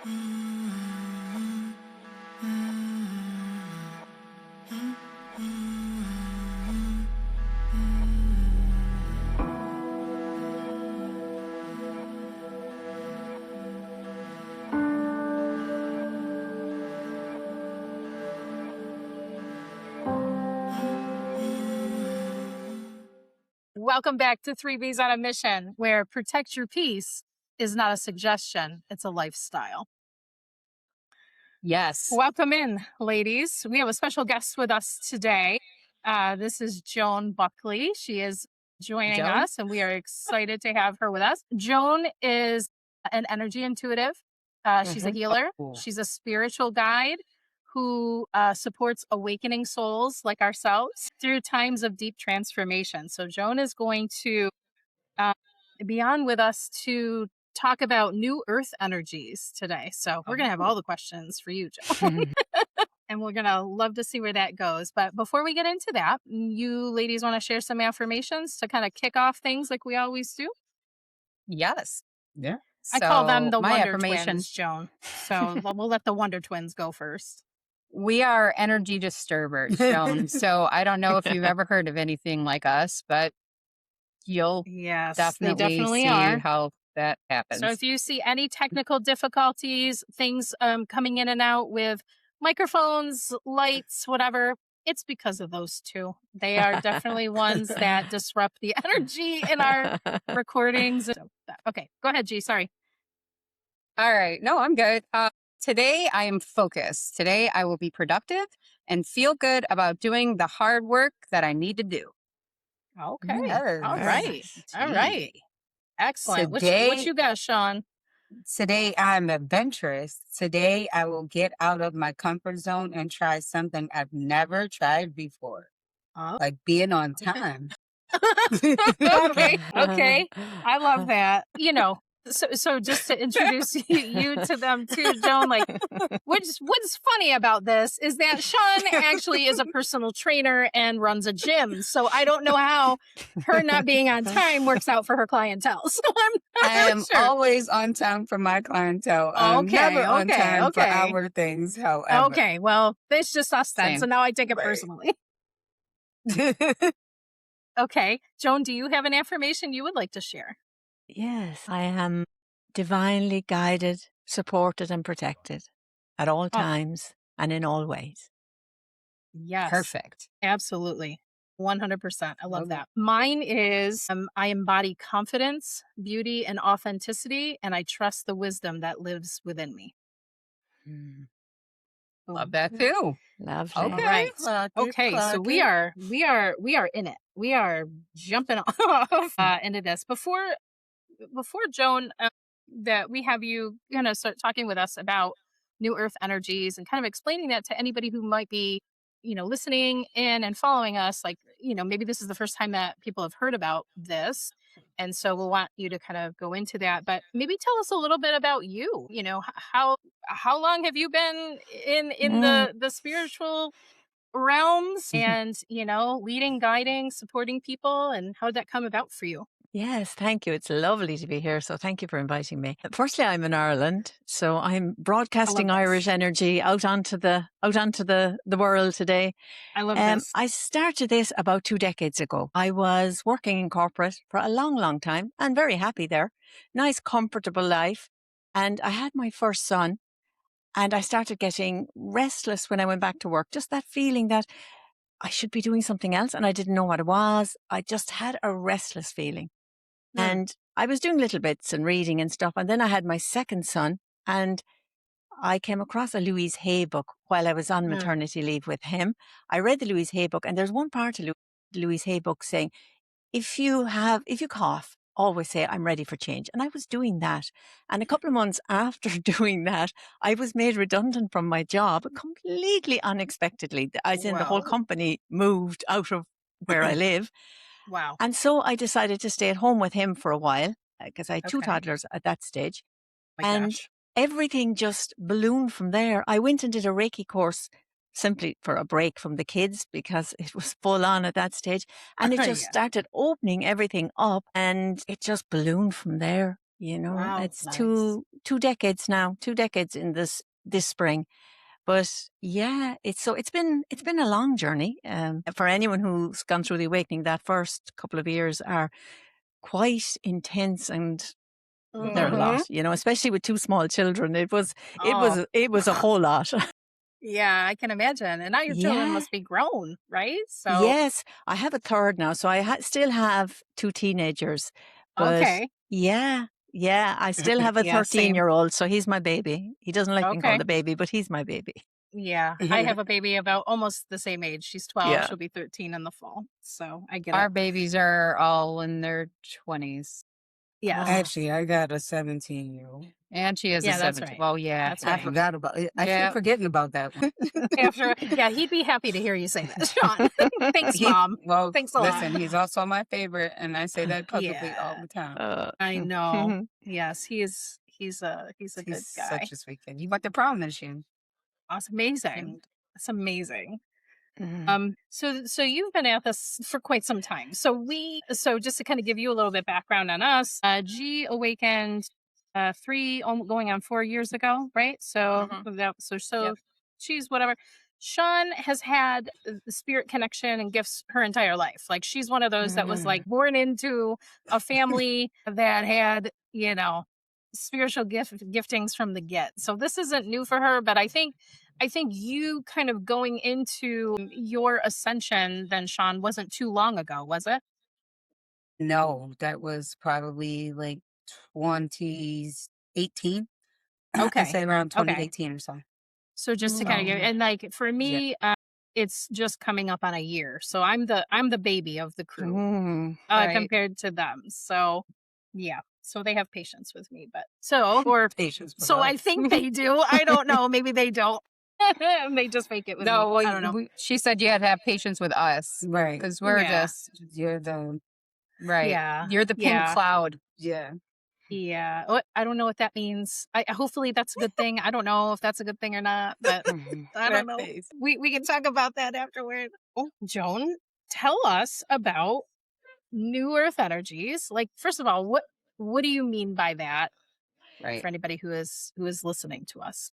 Welcome back to 3Bs on a Mission, where protect your peace is not a suggestion, it's a lifestyle. Yes. Welcome in, ladies. We have a special guest with us today. This is Joan Buckley. She is joining us, and we are excited to have her with us. Joan is an energy intuitive. She's a healer. She's a spiritual guide who supports awakening souls like ourselves through times of deep transformation. So Joan is going to be on with us to talk about new earth energies today. So we're going to have all the questions for you, Joan. And we're going to love to see where that goes. But before we get into that, you ladies want to share some affirmations to kind of kick off things like we always do? Yes. Yeah. I call them the my Wonder affirmation, Twins, Joan. So we'll let the Wonder Twins go first. we are energy disturbers, Joan. So I don't know if you've ever heard of anything like us, but you'll Yes, definitely they definitely see are. how that happens. So if you see any technical difficulties, things coming in and out with microphones, lights, whatever, it's because of those two. They are definitely ones that disrupt the energy in our recordings. Okay, go ahead, G. Sorry. All right. No, I'm good. Today I am focused. Today I will be productive and feel good about doing the hard work that I need to do. Okay. Yes. All right. All right. Excellent. What you got, Sean? Today I'm adventurous. Today I will get out of my comfort zone and try something I've never tried before, Oh. like being on time. Okay. I love that. You know, so just to introduce you to them too, Joan, like what's funny about this is that Sean actually is a personal trainer and runs a gym. So I don't know how her not being on time works out for her clientele. So I am sure. always on time for my clientele. I'm never on time for our things, however. Okay, well, it's just us then. Same. So now I take it personally. Okay. Joan, do you have an affirmation you would like to share? Yes, I am divinely guided, supported, and protected at all times and in all ways. Yes. Perfect. Absolutely. 100%. I love that. Mine is I embody confidence, beauty, and authenticity, and I trust the wisdom that lives within me. Love that too. Lovely. Okay. All right. Okay. So we are in it. We are jumping off into this. Before Joan, that we have you start talking with us about new earth energies and kind of explaining that to anybody who might be listening in and following us, like maybe this is the first time that people have heard about this, and so we'll want you to kind of go into that, but maybe tell us a little bit about you. How long have you been in the spiritual realms and leading, guiding, supporting people, and how did that come about for you? Yes, thank you. It's lovely to be here. So thank you for inviting me. Firstly, I'm in Ireland, so I'm broadcasting Irish energy out onto the world today. I love this. I started this about 2 decades ago. I was working in corporate for a long, long time and very happy there. Nice, comfortable life. And I had my first son, and I started getting restless when I went back to work. Just that feeling that I should be doing something else, and I didn't know what it was. I just had a restless feeling. And I was doing little bits and reading and stuff. And then I had my second son, and I came across a Louise Hay book while I was on maternity leave with him. I read the Louise Hay book, and there's one part of the Louise Hay book saying, if you cough, always say, I'm ready for change. And I was doing that. And a couple of months after doing that, I was made redundant from my job completely unexpectedly. As in the whole company moved out of where I live. Wow. And so I decided to stay at home with him for a while because I had 2 toddlers at that stage. Everything just ballooned from there. I went and did a Reiki course simply for a break from the kids because it was full on at that stage. And it just started opening everything up, and it just ballooned from there. You know, Wow. it's Nice. two decades now, 2 decades in this spring. But yeah, it's been a long journey. For anyone who's gone through the awakening, that first couple of years are quite intense, and they're a Mhm. lot, you know, especially with 2 small children. It was Oh, a whole lot. yeah, I can imagine. And now your children Yeah. must be grown, right? So, Yes, I have a third now, so I still have 2 teenagers. But okay. yeah, I still have a Yeah, same. 13-year-old, so he's my baby. He doesn't like being called Okay. a baby, but he's my baby. Yeah, I have a baby about almost the same age. She's 12. Yeah. She'll be 13 in the fall. So I get Our it. babies are all in their 20s. Yes. Actually, I got a 17-year-old. And she is a Yeah, that's 17. right. Well, yeah. That's I right. forgot about it. I Yeah. keep forgetting about that one. After, yeah, he'd be happy to hear you say that, Sean. Thanks, Mom. Well, Thanks a lot. listen, he's also my favorite, and I say that publicly all Yeah, the time. I know. Yes, he's a good He's guy. such a sweet kid. You went to prom this year. That's amazing. And That's amazing. Mhm. So you've been at this for quite some time. So just to kind of give you a little bit background on us, G awakened going on 4 years ago, right? So Mhm. so Yep. she's whatever. Sean has had the spirit connection and gifts her entire life. Like she's one of those that was like born into a family that had, spiritual giftings from the get. So this isn't new for her, but I think you kind of going into your ascension then, Sean, wasn't too long ago, was it? no, that was probably like 2018. I Okay. say around Okay. 2018 or so. So just to kind of So, give, and like for yeah. me, it's just coming up on a year. So I'm the baby of the crew Right. compared to them. So yeah. So they have patience with me, but or Patience with so I us. think they do. I don't know. Maybe they don't. They just fake it with me. No, I don't know. she said you had to have patience with us Right. because we're Yeah. just, You're the, right. Yeah. You're the pink Yeah. cloud. yeah. Yeah. I don't know what that means. Hopefully that's a good thing. I don't know if that's a good thing or not, but I don't That know. face. We can talk about that afterward. Oh, Joan, tell us about new earth energies. Like, first of all, what do you mean by that Right. for anybody who is listening to us?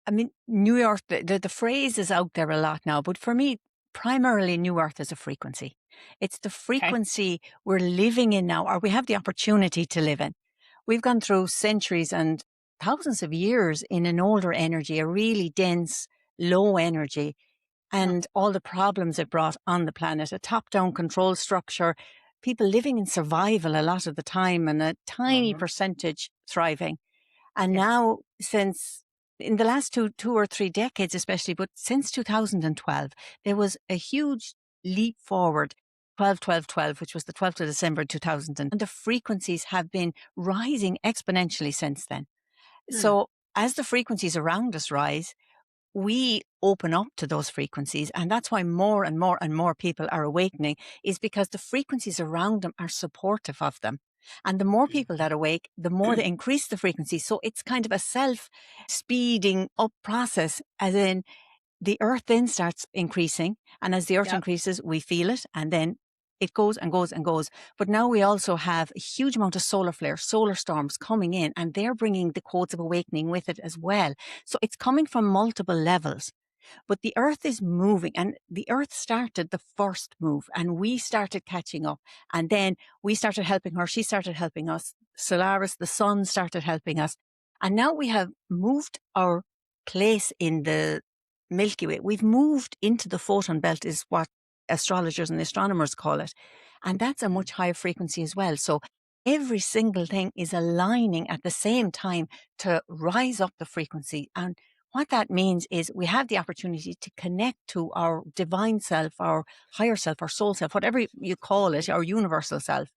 I mean, New Earth, the phrase is out there a lot now, but for me, primarily New Earth is a frequency. It's the frequency we're living in now, or we have the opportunity to live in. We've gone through centuries and thousands of years in an older energy, a really dense, low energy, and all the problems it brought on the planet, a top-down control structure, people living in survival a lot of the time, and a tiny percentage thriving. And Yeah. now, since in the last two or three decades, especially, but since 2012, there was a huge leap forward. 12, 12, 12, which was the 12th of December 2000. And the frequencies have been rising exponentially since then. So as the frequencies around us rise, we open up to those frequencies. And that's why more and more and more people are awakening, is because the frequencies around them are supportive of them. And the more people that awake, the more they increase the frequency. So it's kind of a self-speeding up process, as in the earth then starts increasing. And as the earth Yep. increases, we feel it. And then it goes and goes and goes. But now we also have a huge amount of solar flares, solar storms coming in, and they're bringing the codes of awakening with it as well. So it's coming from multiple levels. But the earth is moving, and the earth started the first move, and we started catching up. And then we started helping her. She started helping us. Solaris, the sun, started helping us. And now we have moved our place in the Milky Way. We've moved into the photon belt, is what astrologers and astronomers call it. And that's a much higher frequency as well. So every single thing is aligning at the same time to rise up the frequency. And what that means is we have the opportunity to connect to our divine self, our higher self, our soul self, whatever you call it, our universal self,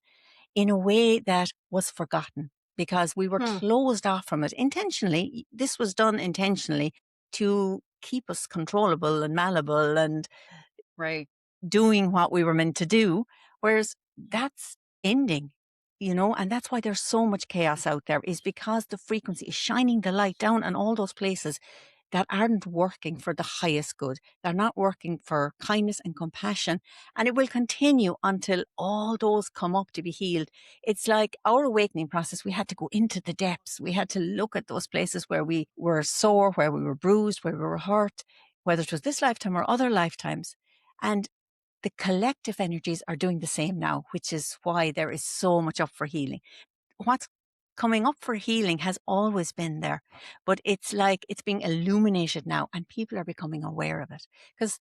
in a way that was forgotten because we were closed off from it intentionally. This was done intentionally to keep us controllable and malleable and Right. doing what we were meant to do. Whereas that's ending, and that's why there's so much chaos out there, is because the frequency is shining the light down on all those places that aren't working for the highest good. They're not working for kindness and compassion. And it will continue until all those come up to be healed. It's like our awakening process. We had to go into the depths. We had to look at those places where we were sore, where we were bruised, where we were hurt, whether it was this lifetime or other lifetimes. And the collective energies are doing the same now, which is why there is so much up for healing. What's coming up for healing has always been there, but it's like it's being illuminated now and people are becoming aware of it. Because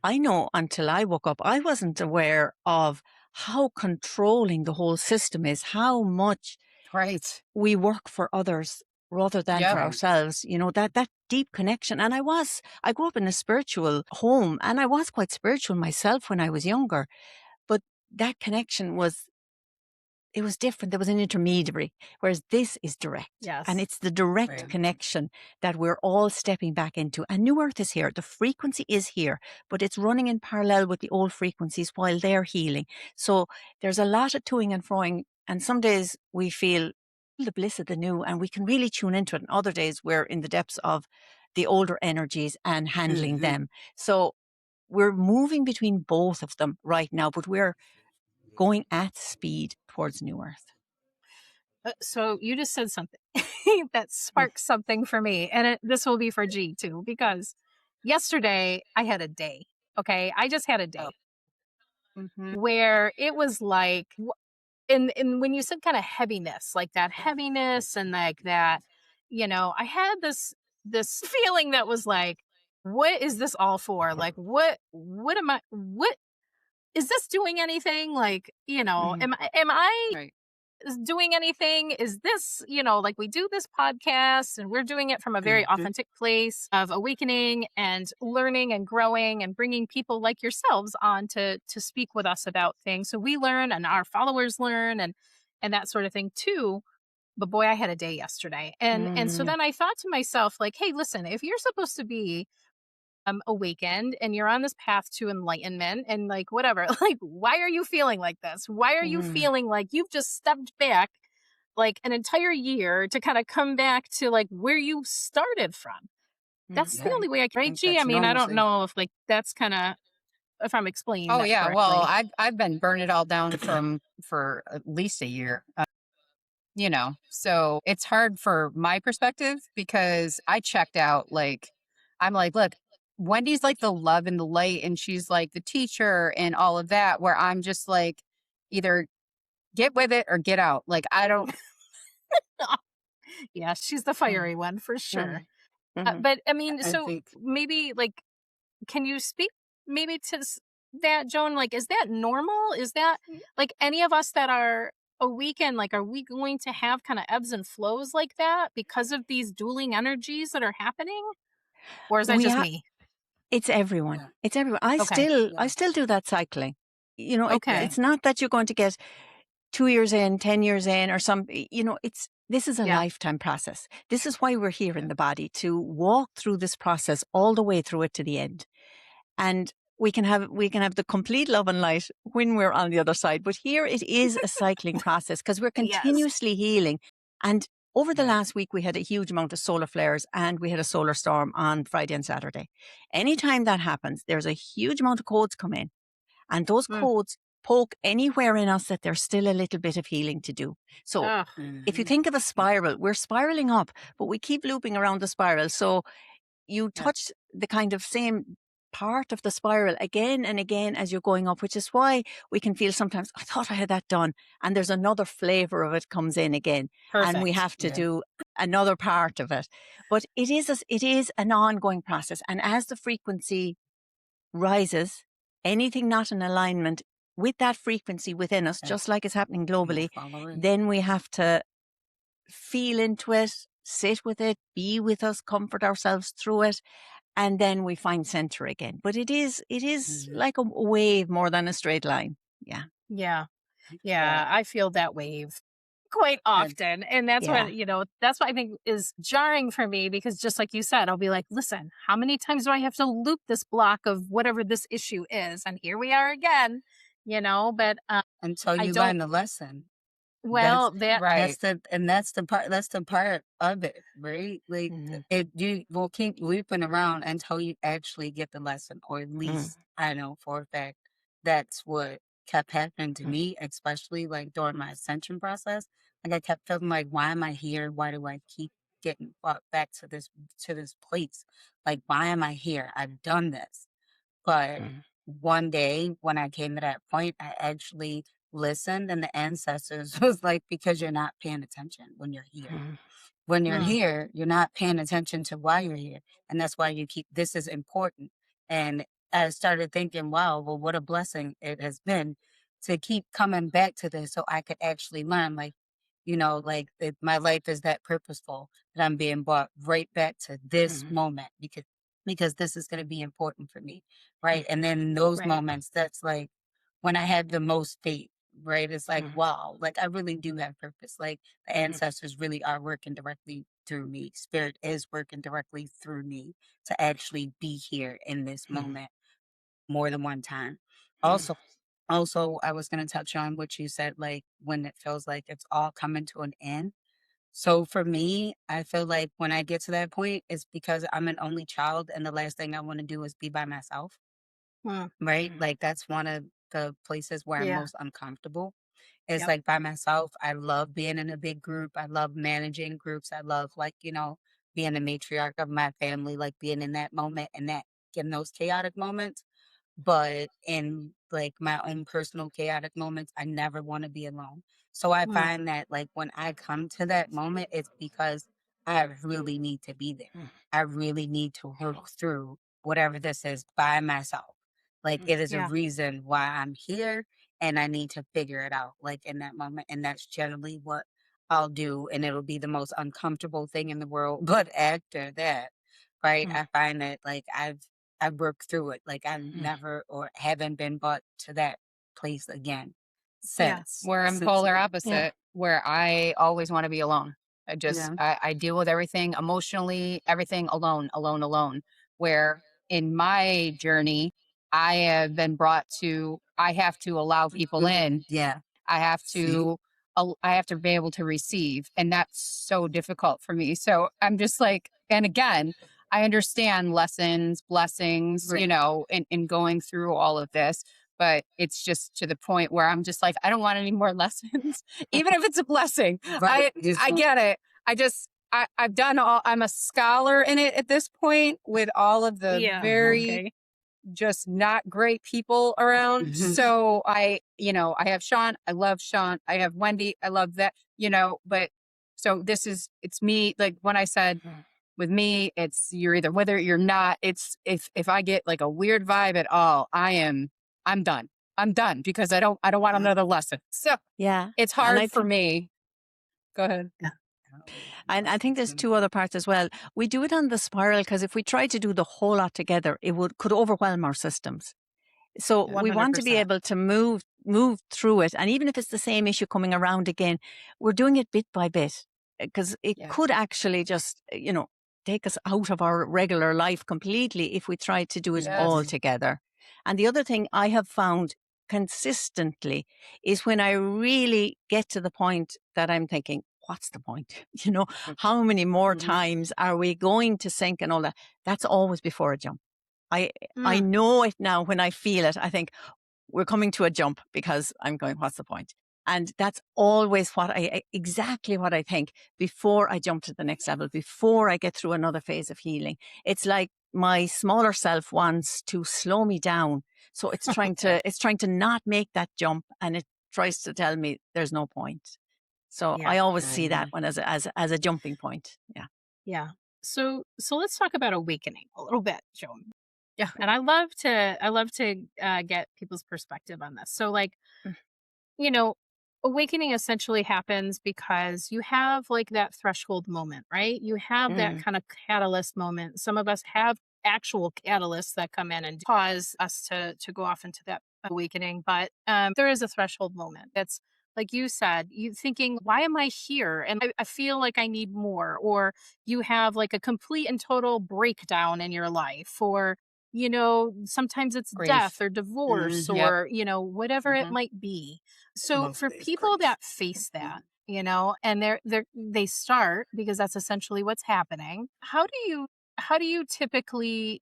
I know until I woke up, I wasn't aware of how controlling the whole system is, how much Right. we work for others rather than Yep. for ourselves, that deep connection. And I grew up in a spiritual home and I was quite spiritual myself when I was younger, but that connection it was different. There was an intermediary, whereas this is direct. Yes. And it's the direct Right. connection that we're all stepping back into. And New Earth is here. The frequency is here, but it's running in parallel with the old frequencies while they're healing. So there's a lot of toing and froing. And some days we feel the bliss of the new and we can really tune into it. And other days we're in the depths of the older energies and handling them. So we're moving between both of them right now, but we're going at speed towards New Earth. So you just said something that sparked something for me. And this will be for G too, because yesterday I had a day. Okay. I just had a day where it was like, and when you said kind of heaviness, like that heaviness and like that, I had this feeling that was like, what is this all for? Like, what is this doing anything? Like, am I Right. doing anything? Is this, like we do this podcast and we're doing it from a very authentic place of awakening and learning and growing and bringing people like yourselves on to speak with us about things. So we learn and our followers learn and that sort of thing too. But boy, I had a day yesterday. And so then I thought to myself, like, hey, listen, if you're supposed to be awakened and you're on this path to enlightenment and like whatever, like why are you feeling like this? Why are you feeling like you've just stepped back like an entire year to kind of come back to like where you started from? That's the only way I can, right, G? I mean, I don't know if like that's kind of if I'm explaining Oh that yeah. correctly. Well, I've been burning it all down for at least a year. So it's hard for my perspective because I checked out. Like, I'm like, look, Wendy's like the love and the light, and she's like the teacher and all of that. Where I'm just like, either get with it or get out. Like, I don't. Yeah, she's the fiery one for sure. Mhm. But I mean, I so think maybe like, can you speak maybe to that, Joan? Like, is that normal? Is that like any of us that are a weekend, like, are we going to have kind of ebbs and flows like that because of these dueling energies that are happening? Or is that We just ha- me? it's everyone. Yeah. It's everyone. I Okay. still do that cycling. Okay. It's not that you're going to get 2 years in, 10 years in, or this is a Yeah. lifetime process. This is why we're here in the body, to walk through this process all the way through it to the end. And we can have the complete love and light when we're on the other side. But here it is a cycling process because we're Yes. continuously healing. And over the last week, we had a huge amount of solar flares and we had a solar storm on Friday and Saturday. Anytime that happens, there's a huge amount of codes come in. And those codes poke anywhere in us that there's still a little bit of healing to do. So Ugh. if you think of a spiral, we're spiraling up, but we keep looping around the spiral. So you touch the kind of same part of the spiral again and again as you're going up, which is why we can feel sometimes, I thought I had that done. And there's another flavor of it comes in again. Perfect. And we have to do another part of it. But it is an ongoing process. And as the frequency rises, anything not in alignment with that frequency within us, just like is happening globally, then we have to feel into it, sit with it, be with us, comfort ourselves through it, and then we find center again. But it is like a wave more than a straight line. Yeah. Yeah. I feel that wave quite often. And that's what, that's what I think is jarring for me because just like you said, I'll be like, listen, how many times do I have to loop this block of whatever this issue is? And here we are again, but until you don't- learn the lesson. Well, that Right. That's the part of it, right? Like Mhm. you will keep looping around until you actually get the lesson, or at Mm, least I know for a fact that's what kept happening to mm, me, especially like during my ascension process. Like I kept feeling like, why am I here? Why do I keep getting brought back to this place? Like, why am I here? I've done this. But mm, one day when I came to that point, I actually listened, and the ancestors was like, because you're not paying attention when you're here. mm, When you're mm, here, you're not paying attention to why you're here. And that's why you keep this is important. And I started thinking, wow, well, what a blessing it has been to keep coming back to this so I could actually learn. Like, like that my life is that purposeful that I'm being brought right back to this mm, moment because this is going to be important for me, right? mm, And then in those right. moments, that's like when I had the most faith, right? It's like, mm, wow, like I really do have purpose. Like the mm, ancestors really are working directly through me. Spirit is working directly through me to actually be here in this mm, moment more than one time. mm, Also, I was going to touch on what you said, like when it feels like it's all coming to an end. So for me, I feel like when I get to that point, it's because I'm an only child, and the last thing I want to do is be by myself, Mm, right? mm, Like that's one of the places where I'm yeah. most uncomfortable. It's Yep. like by myself. I love being in a big group. I love managing groups. I love like, being the matriarch of my family, like being in that moment and that getting those chaotic moments. But in like my own personal chaotic moments, I never want to be alone. So I Mm, find that like when I come to that moment, it's because I really need to be there. mm, I really need to work through whatever this is by myself. Like it is a yeah. reason why I'm here, and I need to figure it out like in that moment. And that's generally what I'll do. And it'll be the most uncomfortable thing in the world. But after that, right, mm, I find that like I worked through it. Like I mm. never or haven't been brought to that place again Yeah. Where I'm since polar then. Yeah. opposite, where I always want to be alone. Yeah. I deal with everything emotionally, everything alone, alone, alone. Where in my journey, I have been brought to, I have to allow people in. Yeah. I have See? to, I have to be able to receive. And that's so difficult for me. So I'm just like, and again, I understand lessons, blessings, Right. in going through all of this. But it's just to the point where I'm just like, I don't want any more lessons, even if it's a blessing. Right. I get it. I've done all, I'm a scholar in it at this point with all of the Yeah. Mhm. very Okay. just not great people around. Mhm. So I have Sean. I love Sean. I have Wendy. I love that, but so it's me. Like when I said with me, it's you're either with it, you're not. It's if I get like a weird vibe at all, I'm done. I'm done because I don't want another lesson. So yeah. it's And hard I for think, me. Go ahead. yeah. Oh, And I think there's two other parts as well. We do it on the spiral because if we try to do the whole lot together, it could overwhelm our systems. So we want to be 100%. able to move through it. And even if it's the same issue coming around again, we're doing it bit by bit because it Yeah. could actually just, take us out of our regular life completely if we try to do it all Yes. together. And the other thing I have found consistently is when I really get to the point that I'm thinking, what's the point? How many more Mhm. times are we going to sink and all that? That's always before a jump. I I Mm, know it now when I feel it. I think we're coming to a jump because I'm going, what's the point? And that's always exactly what I think before I jump to the next level, before I get through another phase of healing. It's like my smaller self wants to slow me down. So it's trying to not make that jump, and it tries to tell me there's no point. So yeah. I always see that Mhm. one as a jumping point. Yeah. Yeah. So let's talk about awakening a little bit, Joan. Yeah. And I love to get people's perspective on this. So like, you know, awakening essentially happens because you have like that threshold moment, right? You have that Mm, kind of catalyst moment. Some of us have actual catalysts that come in and cause us to go off into that awakening, but there is a threshold moment. That's like you said, you thinking, why am I here? And I feel like I need more, or you have like a complete and total breakdown in your life, or sometimes it's Grief. death or divorce Yep. or, whatever it Mhm. might be. So for Mostly it's people grief. that face that, and they start because that's essentially what's happening. How do you typically,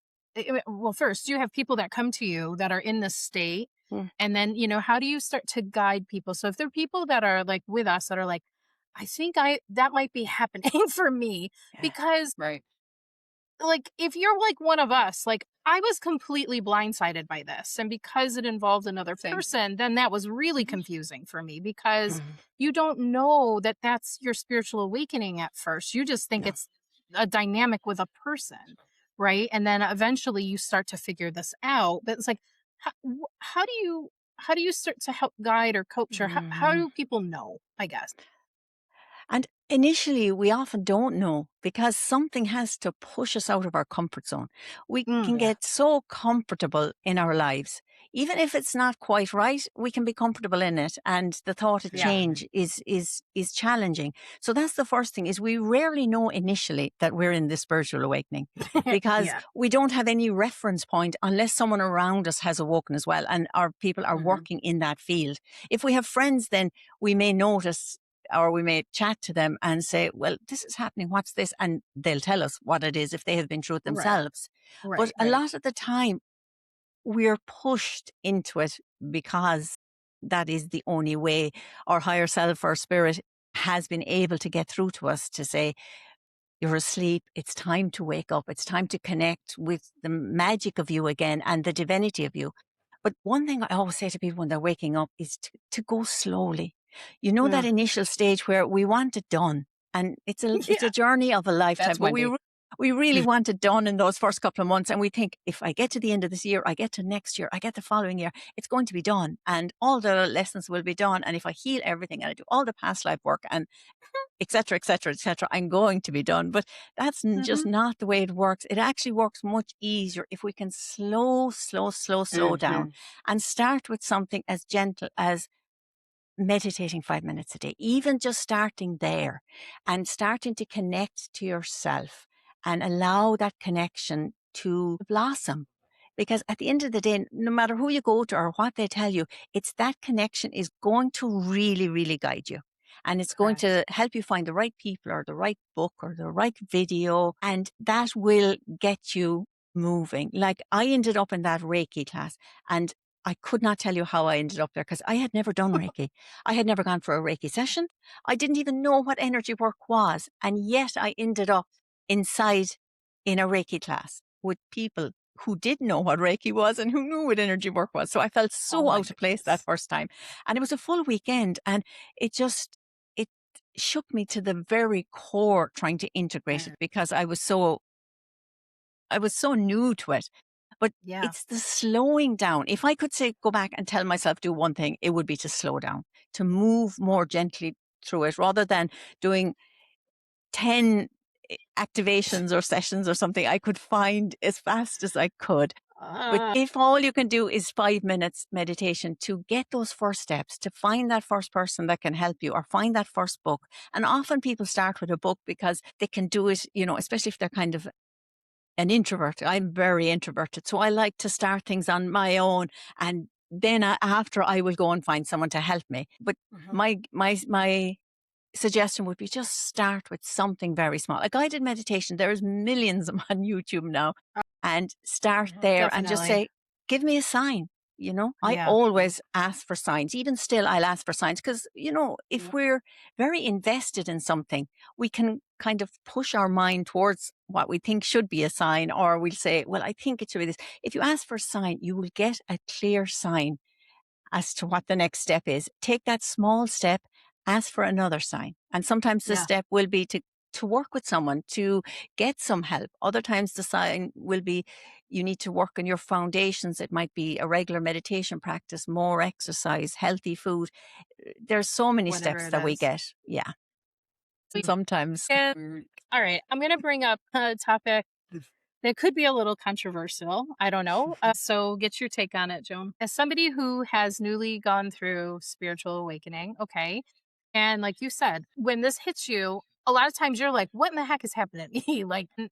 well, first, you have people that come to you that are in this state. Mm. And then, how do you start to guide people? So if there are people that are like with us that are like, I think that might be happening for me, Yeah. because Right. like if you're like one of us, like I was completely blindsided by this, and because it involved another Same. person, then that was really Mhm. confusing for me, because Mhm. you don't know that that's your spiritual awakening at first. You just think Yeah. it's a dynamic with a person, right? And then eventually you start to figure this out. But it's like, how do you start to help guide or coach, or how Mhm. do people know, I guess? And initially, we often don't know because something has to push us out of our comfort zone. We can Yeah. get so comfortable in our lives. Even if it's not quite right, we can be comfortable in it. And the thought of Yeah. change is challenging. So that's the first thing, is we rarely know initially that we're in this spiritual awakening because Yeah. we don't have any reference point unless someone around us has awoken as well and our people are Mhm. working in that field. If we have friends, then we may notice, or we may chat to them and say, well, this is happening. What's this? And they'll tell us what it is if they have been through it Right. themselves. But Right. a Right. lot of the time, we're pushed into it because that is the only way our higher self or spirit has been able to get through to us to say, you're asleep. It's time to wake up. It's time to connect with the magic of you again and the divinity of you. But one thing I always say to people when they're waking up is to go slowly. You know, that Yeah. initial stage where we want it done, and it's a Yeah. journey of a lifetime, That's but Wendy. we really want it done in those first couple of months. And we think, if I get to the end of this year, I get to next year, I get the following year, it's going to be done. And all the lessons will be done. And if I heal everything and I do all the past life work and et cetera, et cetera, et cetera, I'm going to be done. But that's just Mhm. not the way it works. It actually works much easier if we can slow down Mhm. and start with something as gentle as meditating 5 minutes a day, even just starting there and starting to connect to yourself and allow that connection to blossom. Because at the end of the day, no matter who you go to or what they tell you, it's that connection is going to really, really guide you. And it's going Correct. to help you find the right people or the right book or the right video. And that will get you moving. Like, I ended up in that Reiki class, and I could not tell you how I ended up there because I had never done Reiki. I had never gone for a Reiki session. I didn't even know what energy work was. And yet I ended up inside in a Reiki class with people who did know what Reiki was and who knew what energy work was. So I felt Oh so my out of place that goodness. first time. And it was a full weekend, and it shook me to the very core trying to integrate it because I was so new to it. But Yeah. it's the slowing down. If I could say, go back and tell myself do one thing, it would be to slow down, to move more gently through it rather than doing 10 activations or sessions or something I could find as fast as I could. But Uh, if all you can do is 5 minutes meditation to get those first steps, to find that first person that can help you or find that first book. And often people start with a book because they can do it, especially if they're kind of an introvert. I'm very introverted. So I like to start things on my own. And then after I will go and find someone to help me. But Mhm. my suggestion would be just start with something very small. A guided meditation, there's millions of them on YouTube now. And start Mhm. there and just Definitely. say, give me a sign. I Yeah. always ask for signs. Even still, I'll ask for signs because, if Yeah. we're very invested in something, we can kind of push our mind towards what we think should be a sign, or we'll say, well, I think it should be this. If you ask for a sign, you will get a clear sign as to what the next step is. Take that small step, ask for another sign. And sometimes the Yeah. step will be to work with someone, to get some help. Other times the sign will be you need to work on your foundations. It might be a regular meditation practice, more exercise, healthy food. There's so many Whatever steps it that we is. get. Yeah. We Sometimes. can, all right. I'm going to bring up a topic that could be a little controversial. I don't know. So get your take on it, Joan. As somebody who has newly gone through spiritual awakening, okay. And like you said, when this hits you, a lot of times you're like, what in the heck is happening to me? Like, and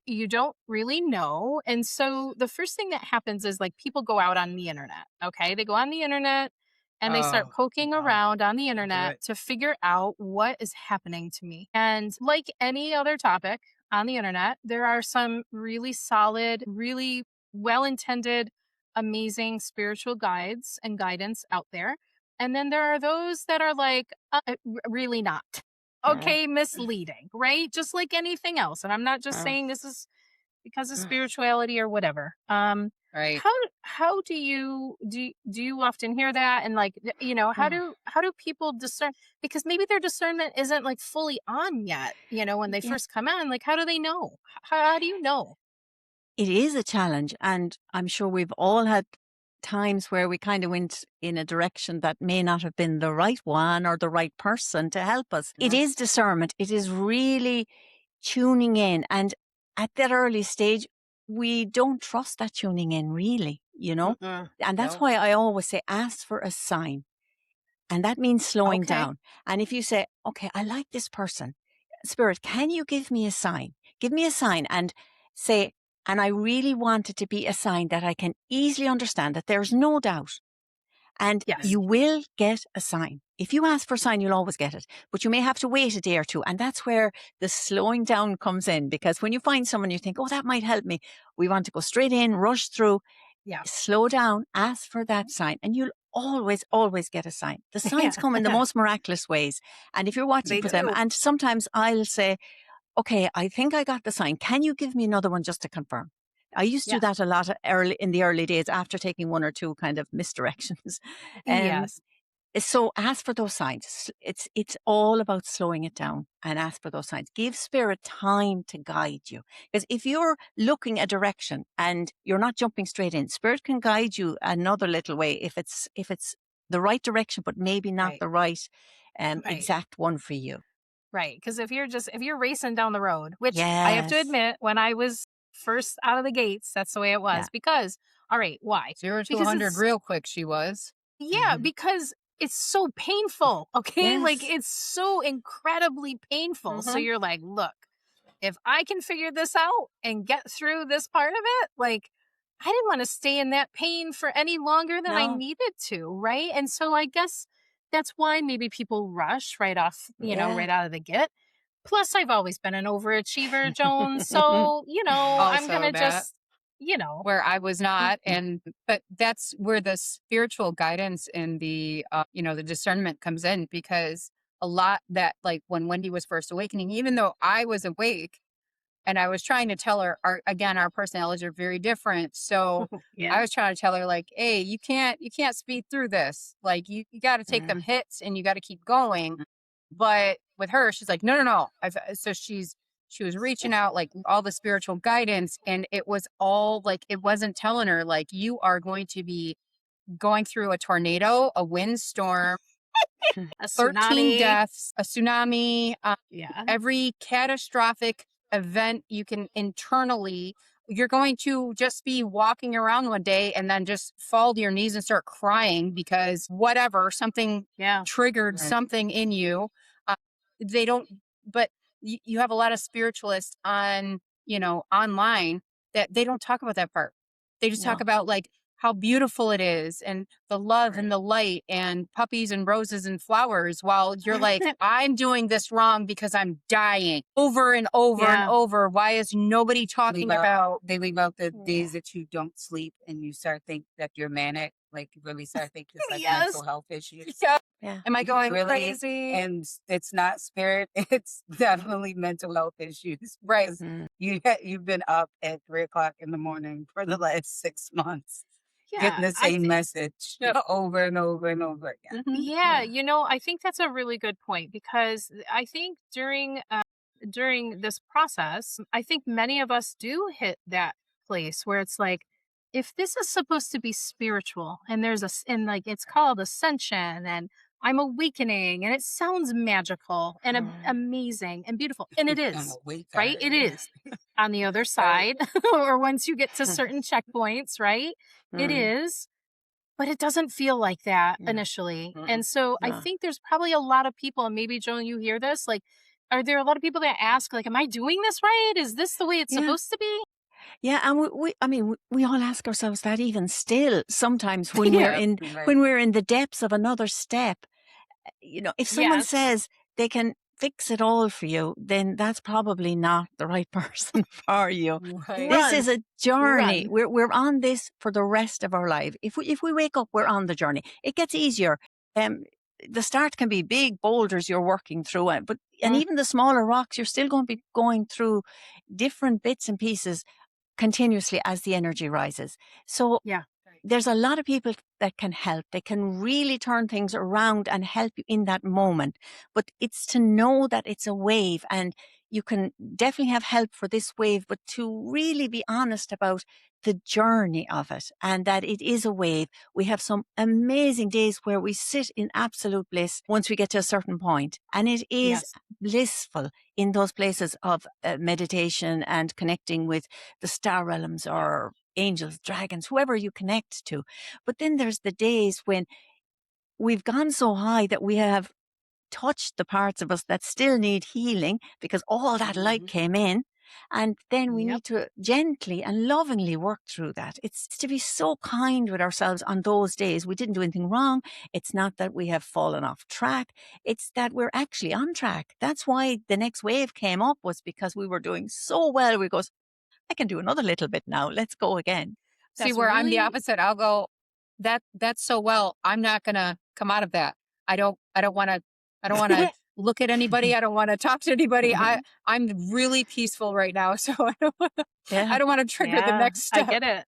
you don't really know. And so the first thing that happens is like people go out on the internet. Okay. They go on the internet and they start poking around on the internet to figure out what is happening to me. And like any other topic on the internet, there are some really solid, really well intended, amazing spiritual guides and guidance out there. And then there are those that are like, really not. Okay, misleading, right? Just like anything else. And I'm not just saying this is because of spirituality or whatever. Right. How do you often hear that? And like, how do people discern? Because maybe their discernment isn't like fully on yet, when they first come in. Like, how do they know? How do you know? It is a challenge. And I'm sure we've all had times where we kind of went in a direction that may not have been the right one or the right person to help us. It is discernment. It is really tuning in. And at that early stage, we don't trust that tuning in really, and that's why I always say, ask for a sign. And that means slowing down. And if you say, okay, I like this person, Spirit, can you give me a sign? Give me a sign and say, and I really want it to be a sign that I can easily understand, that there's no doubt. And you will get a sign. If you ask for a sign, you'll always get it. But you may have to wait a day or two. And that's where the slowing down comes in. Because when you find someone you think, oh, that might help me, we want to go straight in, rush through. Slow down, ask for that sign. And you'll always get a sign. The signs come in the most miraculous ways. And if you're watching for them, and sometimes I'll say, okay, I think I got the sign. Can you give me another one just to confirm? I used to do that a lot in the early days after taking one or two kind of misdirections. So ask for those signs. It's all about slowing it down and ask for those signs. Give Spirit time to guide you. Because if you're looking a direction and you're not jumping straight in, Spirit can guide you another little way if it's the right direction, but maybe not the right exact one for you. Right. Because if you're racing down the road, which I have to admit, when I was first out of the gates, that's the way it was. Because, all right, why? 0 to 100 real quick, she was. Yeah, because it's so painful. Okay. Like it's so incredibly painful. So you're like, look, if I can figure this out and get through this part of it, like I didn't want to stay in that pain for any longer than I needed to. Right. And so I guess that's why maybe people rush right off, right out of the gate. Plus, I've always been an overachiever, Joan. So, I'm going to just, where I was not. But that's where the spiritual guidance and the, the discernment comes in, because a lot that, like when Wendy was first awakening, even though I was awake and I was trying to tell her, our personalities are very different. So I was trying to tell her like, hey, you can't speed through this. Like you got to take them hits and you got to keep going. But with her, she's like, no. So she was reaching out like all the spiritual guidance, and it was all like, it wasn't telling her like, you are going to be going through a tornado, a windstorm, a 13 deaths, a tsunami, every catastrophic event you can internally. You're going to just be walking around one day and then just fall to your knees and start crying because whatever, something triggered something in you. They don't, but you have a lot of spiritualists on, online that they don't talk about that part. They just talk about like how beautiful it is and the love and the light and puppies and roses and flowers, while you're like, I'm doing this wrong because I'm dying over and over and over. Why is nobody talking about? They leave out the days that you don't sleep and you start think that you're manic, like you really start thinking it's like mental health issues. Am I going really crazy? And it's not spirit, it's definitely mental health issues. Right. You've been up at 3:00 in the morning for the last 6 months. Getting the same message over and over and over again. Yeah, I think that's a really good point, because I think during this process, I think many of us do hit that place where it's like, if this is supposed to be spiritual and and like it's called ascension and I'm awakening and it sounds magical and amazing and beautiful, and it is, right? It is on the other side or once you get to certain checkpoints, right? It is, but it doesn't feel like that initially. And so I think there's probably a lot of people, and maybe Joan, you hear this, like are there a lot of people that ask, like, am I doing this right? Is this the way it's Yeah. supposed to be? Yeah, and I mean, we all ask ourselves that even still sometimes when we're Yeah. in Right. when we're in the depths of another step. If someone Yes. says they can fix it all for you, then that's probably not the right person for you. Right. This Run. is a journey. Run. We're on this for the rest of our life. If we wake up, we're on the journey. It gets easier. Um, the start can be big boulders you're working through, and Mm, even the smaller rocks, you're still going to be going through different bits and pieces continuously as the energy rises. So yeah. there's a lot of people that can help. They can really turn things around and help you in that moment. But it's to know that it's a wave, and you can definitely have help for this wave, but to really be honest about the journey of it and that it is a wave. We have some amazing days where we sit in absolute bliss once we get to a certain point, and it is Yes. blissful in those places of meditation and connecting with the star realms or angels, dragons, whoever you connect to. But then there's the days when we've gone so high that we have touched the parts of us that still need healing because all that light came in. And then we Yep. need to gently and lovingly work through that. It's to be so kind with ourselves on those days. We didn't do anything wrong. It's not that we have fallen off track. It's that we're actually on track. That's why the next wave came up, was because we were doing so well. We goes, I can do another little bit now. Let's go again. See, That's where I'm the really opposite. I'll go, that's so well. I'm not gonna come out of that. I don't wanna look at anybody. I don't want to talk to anybody. I'm really peaceful right now. So Yeah. I don't want to trigger the yeah. next I step. get it.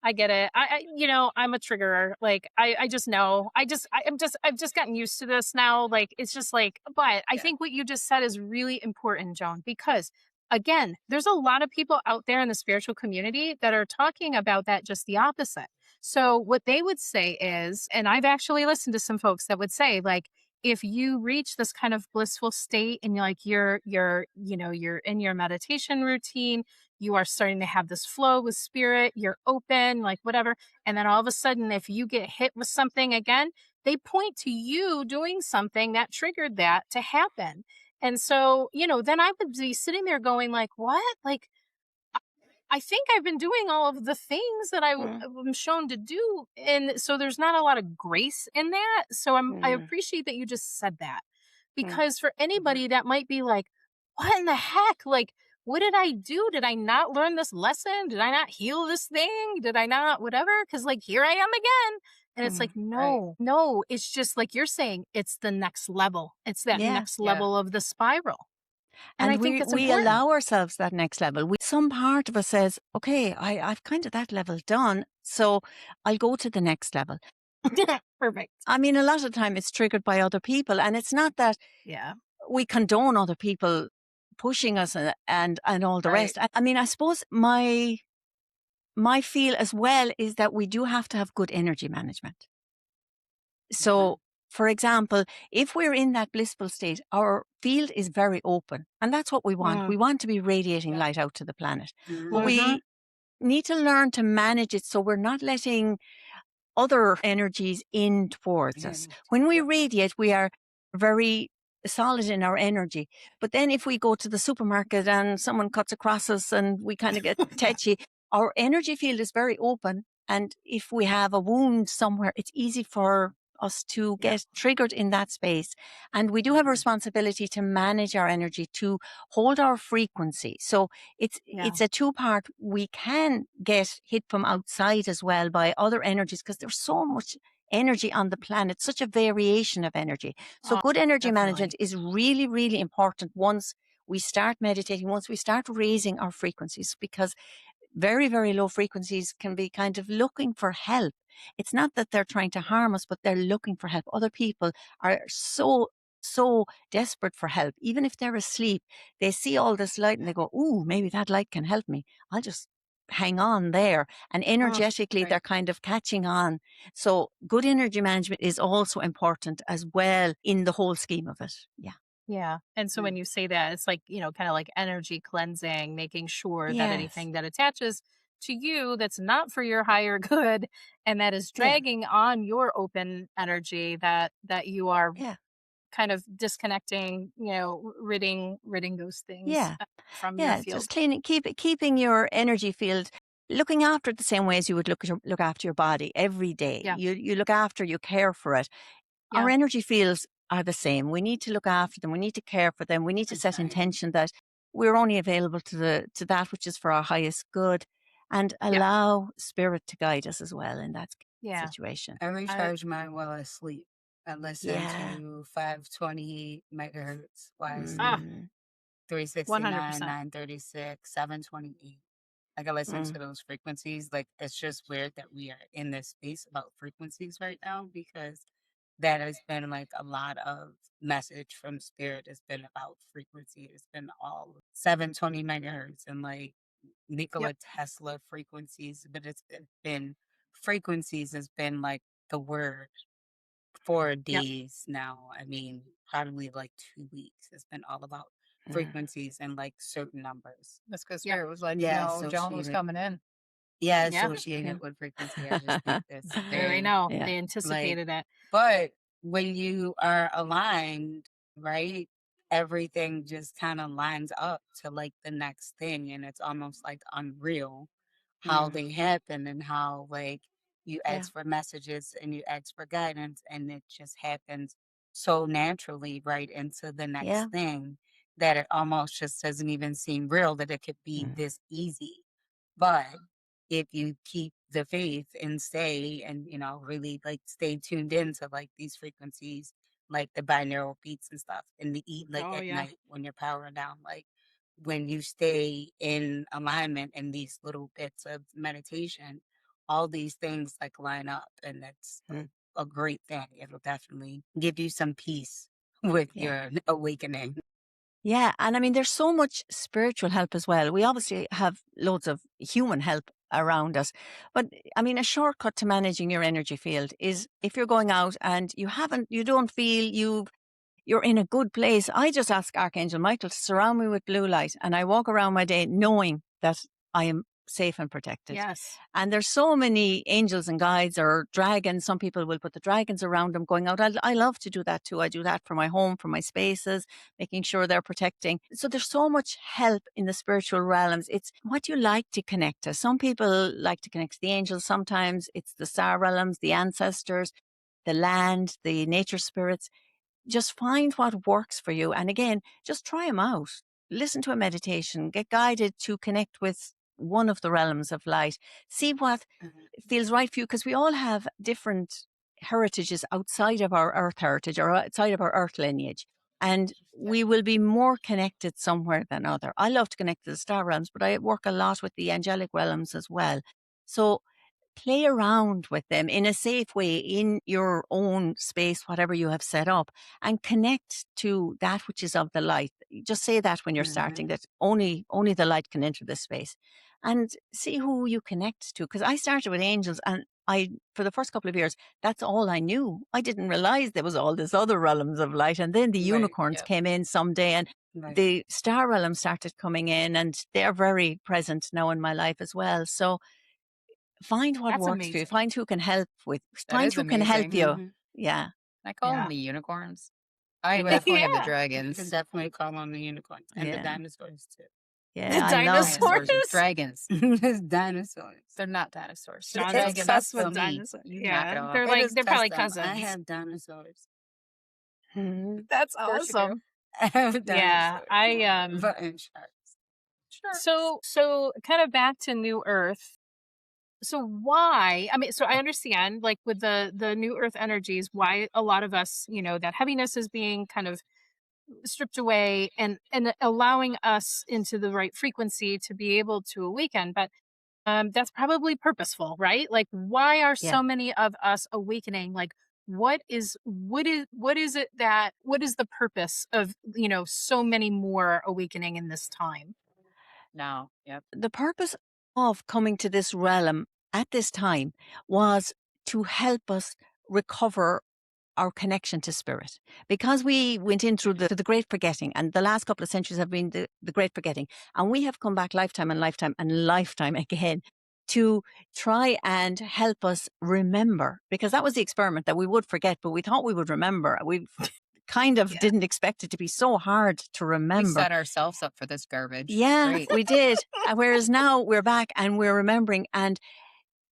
I get it. I'm a triggerer. Like, I just know. I've just gotten used to this now. Like, it's just like, but I Yeah. think what you just said is really important, Joan, because again, there's a lot of people out there in the spiritual community that are talking about that just the opposite. So what they would say is, and I've actually listened to some folks that would say, like, if you reach this kind of blissful state and you're in your meditation routine, you are starting to have this flow with spirit, you're open, like whatever. And then all of a sudden, if you get hit with something again, they point to you doing something that triggered that to happen. And so, then I would be sitting there going, like, what? Like, I think I've been doing all of the things that Mm, am shown to do. And so there's not a lot of grace in that. So I mm, appreciate that you just said that, mm, because for anybody that might be like, what in the heck? Like, what did I do? Did I not learn this lesson? Did I not heal this thing? Did I not, whatever? Cause like, here I am again. And it's like, mm. Right. no, it's just like you're saying, it's the next level. It's that Yeah. next Yeah. level of the spiral. And I And think we that's we important. allow ourselves that next level. Some part of us says, okay, I've kind of that level done, so I'll go to the next level. Perfect. I mean, a lot of the time it's triggered by other people, and it's not that Yeah. we condone other people pushing us and all the Right. rest. I mean, I suppose my feel as well is that we do have to have good energy management. So, for example, if we're in that blissful state, our field is very open, and that's what we want. Mm. We want to be radiating Yeah. light out to the planet, but Mhm. Mm-hmm. we need to learn to manage it so we're not letting other energies in towards us. And When we yep. radiate, we are very solid in our energy. But then if we go to the supermarket and someone cuts across us and we kind of get tetchy, our energy field is very open. And if we have a wound somewhere, it's easy for us to Yep. get triggered in that space. And we do have a responsibility to manage our energy, to hold our frequency. So Yeah. it's a two-part. We can get hit from outside as well by other energies because there's so much energy on the planet, such a variation of energy. So Oh, good energy definitely. management is really, really important once we start meditating, once we start raising our frequencies, because very, very low frequencies can be kind of looking for help. It's not that they're trying to harm us, but they're looking for help. Other people are so desperate for help. Even if they're asleep, they see all this light and they go, ooh, maybe that light can help me. I'll just hang on there. And Mm, energetically, Right. they're kind of catching on. So good energy management is also important as well in the whole scheme of it. Yeah. yeah. And so when Mm. you say that, it's like, kind of like energy cleansing, making sure that Yes. anything that attaches to you that's not for your higher good and that is Yeah. dragging on your open energy, that you are Yeah. kind of disconnecting, ridding those things Yeah. from your Yeah. field. Just keeping your energy field, looking after it the same way as you would look after your body every day. Yeah. You look after, you care for it. Our Yeah. energy fields are the same. We need to look after them. We need to care for them. We need to set Right. intention that we're only available to that which is for our highest good, and Yeah. allow spirit to guide us as well in that Yeah. situation. I recharge mine while I sleep. I listen Yeah. to 520 megahertz while I sleep. Mm, 369, 100%. 936, 728. Like I listen mm, to those frequencies. Like it's just weird that we are in this space about frequencies right now because that has been like a lot of message from spirit. It's been about frequency. It's been all 720 megahertz and like Yep. Nikola Tesla frequencies, but been frequencies has been like the word for Yep. days now. I mean, probably like 2 weeks. It's been all about mm. frequencies and like certain numbers. That's because Yep. Spirit was letting you Yeah, know Joan was associated. coming in. Yeah, Yeah. associated Yeah. with frequency. I just think this They very know. Yeah. They like, anticipated it. but when you are aligned, right, everything just kind of lines up to like the next thing, and it's almost like unreal how Mm, they happen and how like you yeah. ask for messages and you ask for guidance and it just happens so naturally right into the next Yeah. thing that it almost just doesn't even seem real that it could be Mm, this easy. But if you keep the faith and stay and really like stay tuned into like these frequencies, like the binaural beats and stuff, and the eat like Oh at yeah. night when you're powering down, like when you stay in alignment in these little bits of meditation, all these things like line up, and that's mm. a great thing. It'll definitely give you some peace with Yeah. your awakening. Yeah. And I mean, there's so much spiritual help as well. We obviously have loads of human help around us. But I mean, a shortcut to managing your energy field is if you're going out and you don't feel you're in a good place. I just ask Archangel Michael to surround me with blue light, and I walk around my day knowing that I am safe and protected. Yes. And there's so many angels and guides or dragons. Some people will put the dragons around them going out. I love to do that too. I do that for my home, for my spaces, making sure they're protecting. So there's so much help in the spiritual realms. It's what you like to connect to. Some people like to connect to the angels. Sometimes it's the star realms, the ancestors, the land, the nature spirits. Just find what works for you. And again, just try them out. Listen to a meditation, get guided to connect with one of the realms of light. See what Mhm. feels right for you, because we all have different heritages outside of our earth heritage or outside of our earth lineage. And we will be more connected somewhere than other. I love to connect to the star realms, but I work a lot with the angelic realms as well. So play around with them in a safe way in your own space, whatever you have set up, and connect to that which is of the light. Just say that when you're starting, Mhm. that only the light can enter this space, and see who you connect to. Because I started with angels, and for the first couple of years, that's all I knew. I didn't realize there was all this other realms of light. And then the Right. unicorns Yep. came in someday, and Right. the star realm started coming in, and they're very present now in my life as well. So find what That's works for you. amazing. Find who can help That find is who can help amazing. you. Mhm. Yeah. I call them Yeah. the unicorns. I You would definitely have the Yeah. you can dragons. definitely call on the unicorns and the Yeah. dinosaurs too. The Yeah. I love Dinosaurs are dinosaurs. dragons. It's dinosaurs. They're not dinosaurs. They're John's It's dragons obsessed with custom. to me. dinosaurs. You knock it Yeah. off. They're It like, is they're probably custom. I cousins. have dinosaurs. Mhm. That's Of course you do. awesome. I have Yeah. dinosaurs. I, And sharks. Sharks. so kind of back to New Earth. So why, I mean, so I understand like with the New Earth energies, why a lot of us, that heaviness is being kind of stripped away and allowing us into the right frequency to be able to awaken. But that's probably purposeful, right? Like, why are Yeah. so many of us awakening? Like, what is the purpose of so many more awakening in this time? No. Yep. The purpose of coming to this realm at this time was to help us recover our connection to spirit, because we went in through the great forgetting, and the last couple of centuries have been the great forgetting, and we have come back lifetime and lifetime and lifetime again to try and help us remember, because that was the experiment, that we would forget, but we thought we would remember. We kind of Yeah. didn't expect it to be so hard to We remember. set ourselves up for this garbage. Yeah, Great. we did. Whereas now we're back and we're remembering, and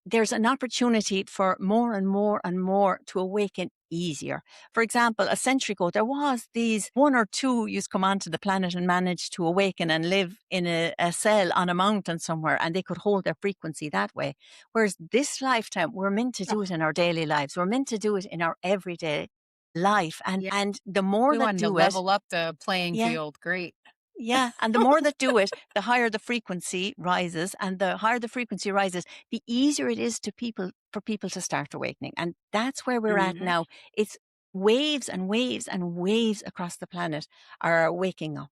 there's an opportunity for more and more and more to awaken easier. For example, a century ago, there was these one or two used to come onto the planet and manage to awaken and live in a cell on a mountain somewhere, and they could hold their frequency that way. Whereas this lifetime, we're meant to do it in our daily lives. We're meant to do it in our everyday life. Yeah. And the more We that wanted to do it, level up the playing Yeah. field. Great. yeah, and the more that do it, the higher the frequency rises, and the higher the frequency rises, the easier it is for people to start awakening. And that's where we're at Mhm. now. It's waves and waves and waves across the planet are waking up.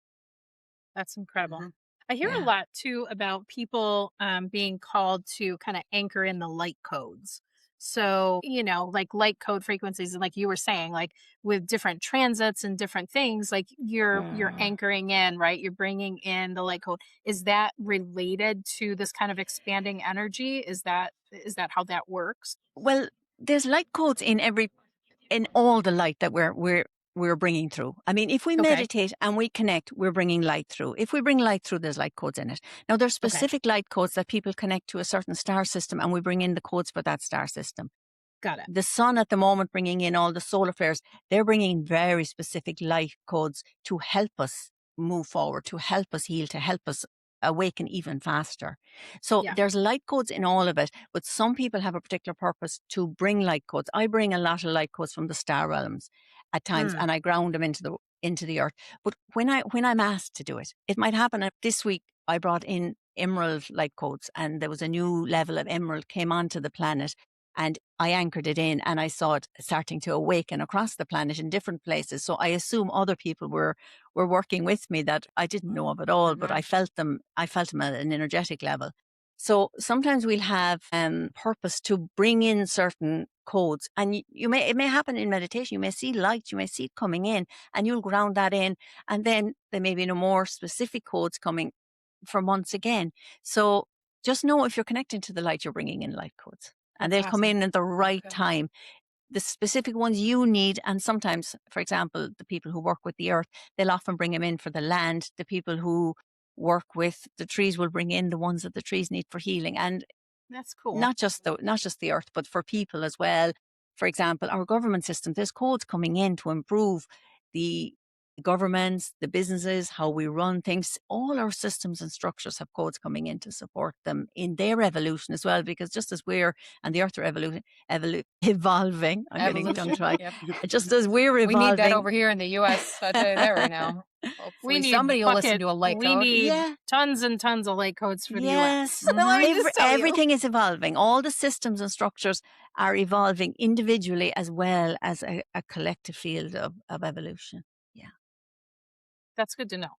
That's incredible. Mhm. I hear a Yeah. lot too about people being called to kind of anchor in the light codes. So, like light code frequencies, and like you were saying, like with different transits and different things, like you're Mm. anchoring in, right? You're bringing in the light code. Is that related to this kind of expanding energy? Is that how that works? Well, there's light codes in all the light that we're bringing through. I mean, if we Okay. meditate and we connect, we're bringing light through. If we bring light through, there's light codes in it. Now, there's Okay. specific light codes that people connect to a certain star system, and we bring in the codes for that star system. Got it. The sun at the moment bringing in all the solar flares, they're bringing very specific light codes to help us move forward, to help us heal, to help us awaken even faster. So Yeah. there's light codes in all of it, but some people have a particular purpose to bring light codes. I bring a lot of light codes from the star realms at times, Mm. and I ground them into the earth. But when I'm asked to do it, it might happen. This week I brought in emerald light codes, and there was a new level of emerald came onto the planet, and I anchored it in, and I saw it starting to awaken across the planet in different places. So I assume other people were working with me that I didn't know of at all, but Mhm. I felt them at an energetic level. So sometimes we'll have purpose to bring in certain codes, and it may happen in meditation. You may see light, you may see it coming in, and you'll ground that in, and then there may be no more specific codes coming for months again. So just know if you're connecting to the light, you're bringing in light codes, and That's they'll come awesome. in at the right Okay. time. The specific ones you need, and sometimes, for example, the people who work with the earth, they'll often bring them in for the land. The people who work with the trees will bring in the ones that the trees need for healing, and That's cool. not just the earth, but for people as well. For example, our government system, there's codes coming in to improve the governments, the businesses, how we run things. All our systems and structures have codes coming in to support them in their evolution as well, because just as we're and the earth are evolving, I'm getting tongue Evolution. tied. Yep. Just as we're We need that evolving. over here in the US. I'll tell you that right now. We Hopefully need somebody will listen to a light we code. need Yeah. tons and tons of light codes for the US. Yes. Let me just tell you. Everything is evolving. All the systems and structures are evolving individually as well as a collective field of evolution. Yeah. That's good to know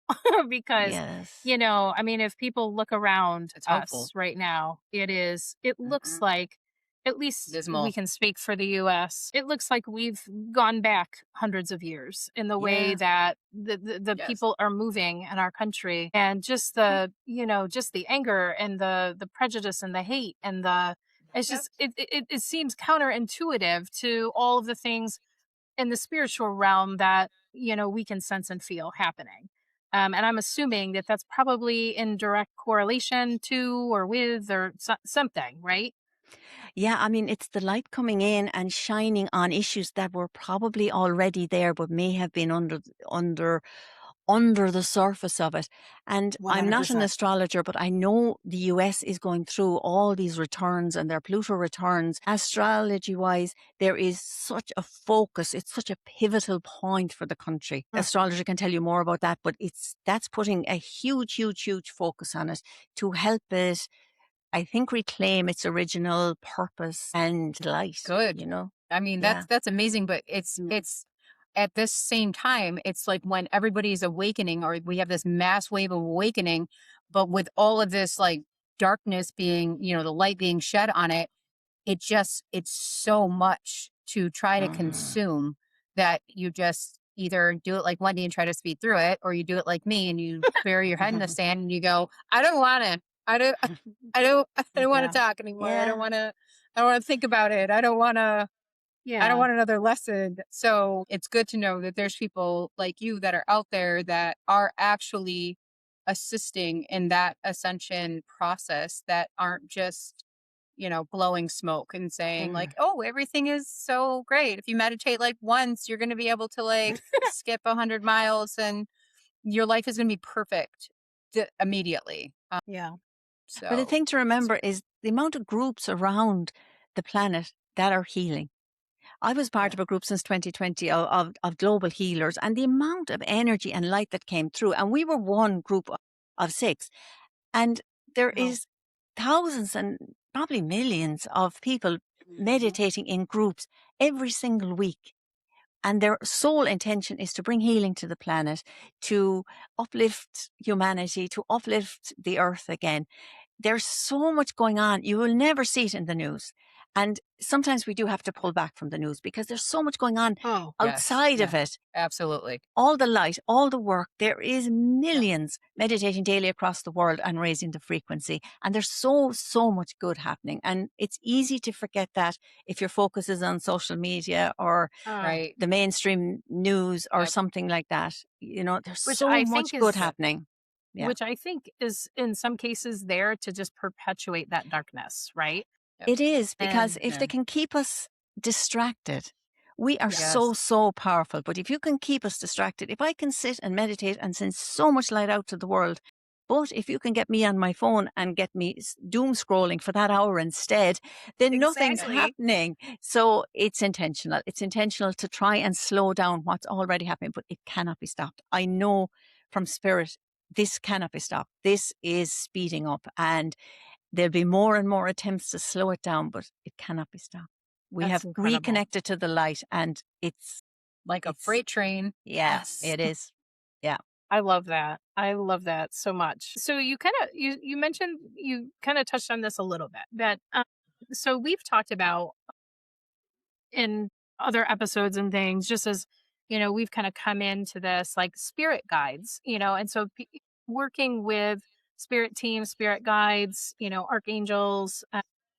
because, Yes. I mean, if people look around It's hopeful. us right now, it looks Mhm. like, at least we Dismal. can speak for the US, it looks like we've gone back hundreds of years in the way Yeah. that the Yes. people are moving in our country, and just just the anger and the prejudice and the hate and it's Yep. just, it seems counterintuitive to all of the things in the spiritual realm that we can sense and feel happening, and I'm assuming that that's probably in direct correlation to or with or something, right? Yeah, I mean, it's the light coming in and shining on issues that were probably already there, but may have been under the surface of it. And I'm not an 100%. astrologer, but I know the US is going through all these returns and their Pluto returns. Astrology wise, there is such a focus. It's such a pivotal point for the country. Hmm. Astrologer can tell you more about that, but that's putting a huge, huge, huge focus on it to help it, I think, reclaim its original purpose and light. Good. I mean, Yeah. that's amazing, but it's at this same time, it's like when everybody's awakening, or we have this mass wave of awakening, but with all of this like darkness being, the light being shed on it, it's so much to try to Mhm. consume that you just either do it like Wendy and try to speed through it, or you do it like me and you bury your head in the sand and you go, I don't want to. I don't I don't want Yeah. to talk anymore. Yeah. I don't want to think about it. I don't want to I don't want another lesson. So it's good to know that there's people like you that are out there that are actually assisting in that ascension process, that aren't just, blowing smoke and saying like, oh, everything is so great. If you meditate like once, you're going to be able to like skip 100 miles and your life is going to be perfect immediately. Yeah. So, But the thing to remember is the amount of groups around the planet that are healing. I was part of a group since 2020 of global healers, and the amount of energy and light that came through, and we were one group of 6, and there is thousands and probably millions of people meditating in groups every single week. And their sole intention is to bring healing to the planet, to uplift humanity, to uplift the earth again. There's so much going on. You will never see it in the news. And sometimes we do have to pull back from the news because there's so much going on outside of it. Absolutely. All the light, all the work. There is millions meditating daily across the world and raising the frequency. And there's so much good happening. And it's easy to forget that if your focus is on social media or Right. the mainstream news or something like that. There's Which so I much think good is happening. Yeah. Which I think is in some cases there to just perpetuate that darkness, right? It is, because And if they can keep us distracted, we are so powerful. But if you can keep us distracted, if I can sit and meditate and send so much light out to the world, but if you can get me on my phone and get me doom scrolling for that hour instead, then nothing's happening. So it's intentional. It's intentional to try and slow down what's already happening, but it cannot be stopped. I know from spirit, this cannot be stopped. This is speeding up, and there'll be more and more attempts to slow it down, but it cannot be stopped. We That's have incredible. reconnected to the light, and it's Like a freight train. Yes, it is. Yeah. I love that. I love that so much. So you kind of you mentioned, you kind of touched on this a little bit, that so we've talked about in other episodes and things, just as we've kind of come into this like spirit guides, and so working with spirit teams, spirit guides, archangels,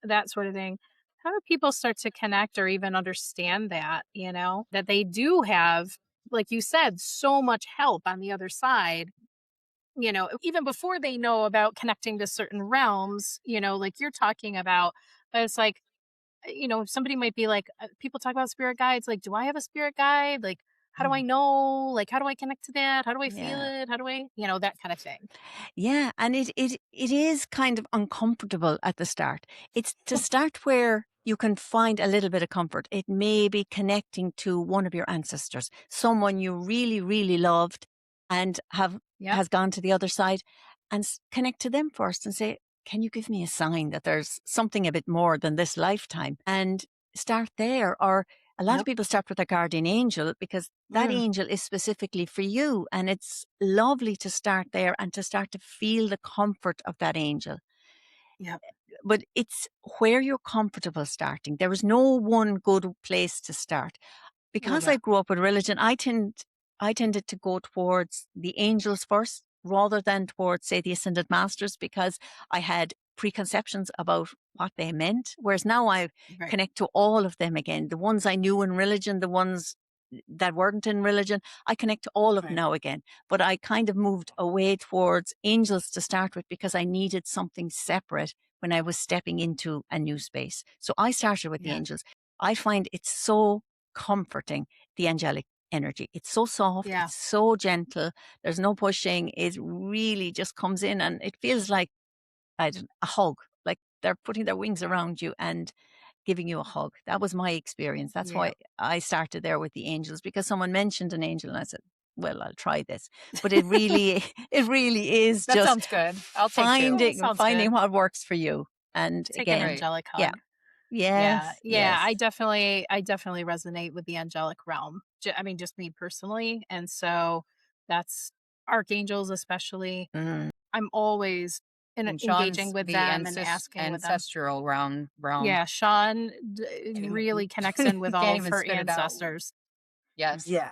that sort of thing. How do people start to connect or even understand that, that they do have, like you said, so much help on the other side, even before they know about connecting to certain realms, like you're talking about. But it's like, somebody might be like, people talk about spirit guides. Like, do I have a spirit guide? Like, how do I know? Like, how do I connect to that? How do I feel it? How do I, that kind of thing. Yeah. And it is kind of uncomfortable at the start. It's to start where you can find a little bit of comfort. It may be connecting to one of your ancestors, someone you really, really loved and has gone to the other side, and connect to them first and say, can you give me a sign that there's something a bit more than this lifetime? And start there. Or a lot of people start with a guardian angel, because that angel is specifically for you. And it's lovely to start there and to start to feel the comfort of that angel. Yep. But it's where you're comfortable starting. There is no one good place to start. Because I grew up with religion, I tended to go towards the angels first, rather than towards, say, the ascended masters, because I had preconceptions about what they meant. Whereas now I connect to all of them again. The ones I knew in religion, the ones that weren't in religion, I connect to all of them now again. But I kind of moved away towards angels to start with, because I needed something separate when I was stepping into a new space. So I started with the angels. I find it's so comforting, the angelic energy. It's so soft, it's so gentle. There's no pushing. It really just comes in, and it feels like a hug, like they're putting their wings around you and giving you a hug. That was my experience. That's why I started there with the angels, because someone mentioned an angel and I said, well, I'll try this. But it really is That just sounds good. I'll take finding what works for you. And Take again, an angelic hug. yeah. Yes. I definitely resonate with the angelic realm. I mean, just me personally. And so that's archangels, especially. I'm always engaging with them and asking with them. Ancestral realm. Yeah, Sean really connects in with all of her ancestors. Yes. Yeah.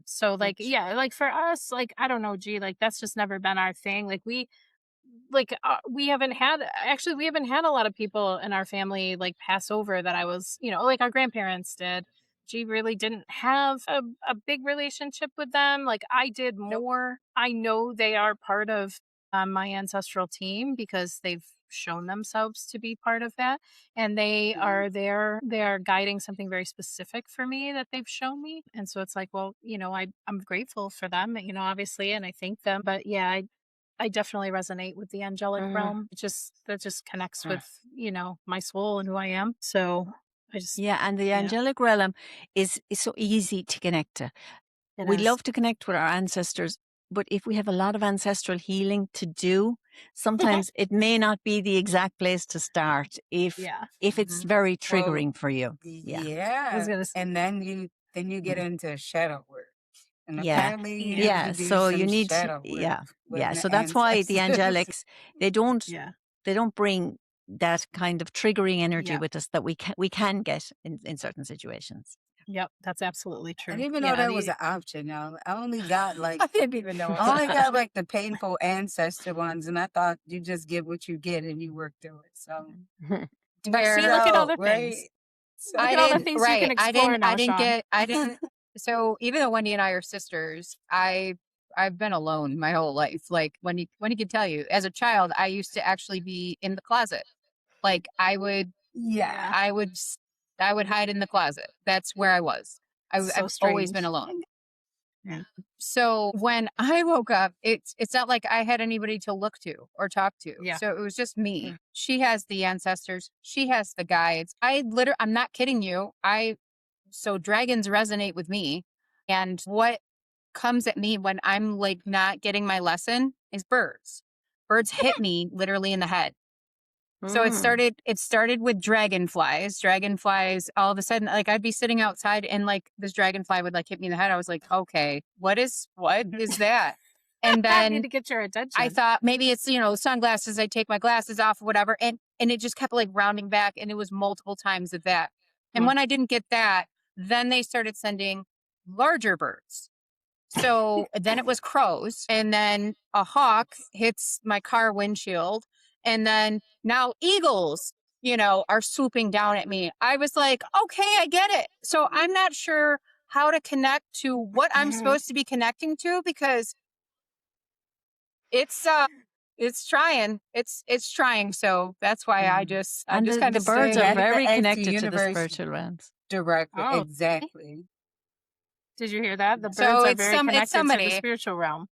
So like, like for us, like, I don't know, like that's just never been our thing. Like we haven't had a lot of people in our family like pass over that I was, like our grandparents did. She really didn't have a big relationship with them. Like I did more. I know they are part of my ancestral team because they've shown themselves to be part of that, and they are there. They are guiding something very specific for me that they've shown me, and so it's like, well, I'm grateful for them, obviously, and I thank them. But yeah, I definitely resonate with the angelic realm. That just connects with, my soul and who I am. So I just, Yeah, and the angelic realm is so easy to connect to. We love to connect with our ancestors, but if we have a lot of ancestral healing to do, sometimes it may not be the exact place to start if it's very triggering for you. Yeah. And then you get into shadow work. And apparently you need to do so some you need shadow work. So that's why the ancestors. angelics, they don't bring that kind of triggering energy with us that we can get in certain situations. Yep, that's absolutely I true. didn't even know that was an option. Now I only got like I didn't even know. I only got like the painful ancestor ones, and I thought you just get what you get and you work through it. So But see, look at all the things. So, Look at all the things you can explore now, Sean. I didn't. So even though Wendy and I are sisters, I've been alone my whole life. Like Wendy can tell you, as a child, I used to actually be in the closet. Like I would hide in the closet. That's where I was. I've always been alone. Yeah. So when I woke up, it's not like I had anybody to look to or talk to. Yeah. So it was just me. She has the ancestors. She has the guides. I'm not kidding you. So dragons resonate with me. And what comes at me when I'm like not getting my lesson is birds. Birds hit me literally in the head. So it started with dragonflies. Dragonflies, all of a sudden, like I'd be sitting outside and like this dragonfly would like hit me in the head. I was like, okay, what is that? And I need then to get your attention. I thought maybe it's, sunglasses. I take my glasses off or whatever. And it just kept like rounding back. And it was multiple times of that. And when I didn't get that, then they started sending larger birds. So then it was crows. And then a hawk hits my car windshield. And then now eagles, are swooping down at me. I was like, okay, I get it. So I'm not sure how to connect to what I'm supposed to be connecting to because it's trying. It's trying. So that's why I just kind of the birds say, are very the connected to the spiritual realms. Directly. Oh. Exactly. Did you hear that? The birds So are it's very connected to somebody. the spiritual realm.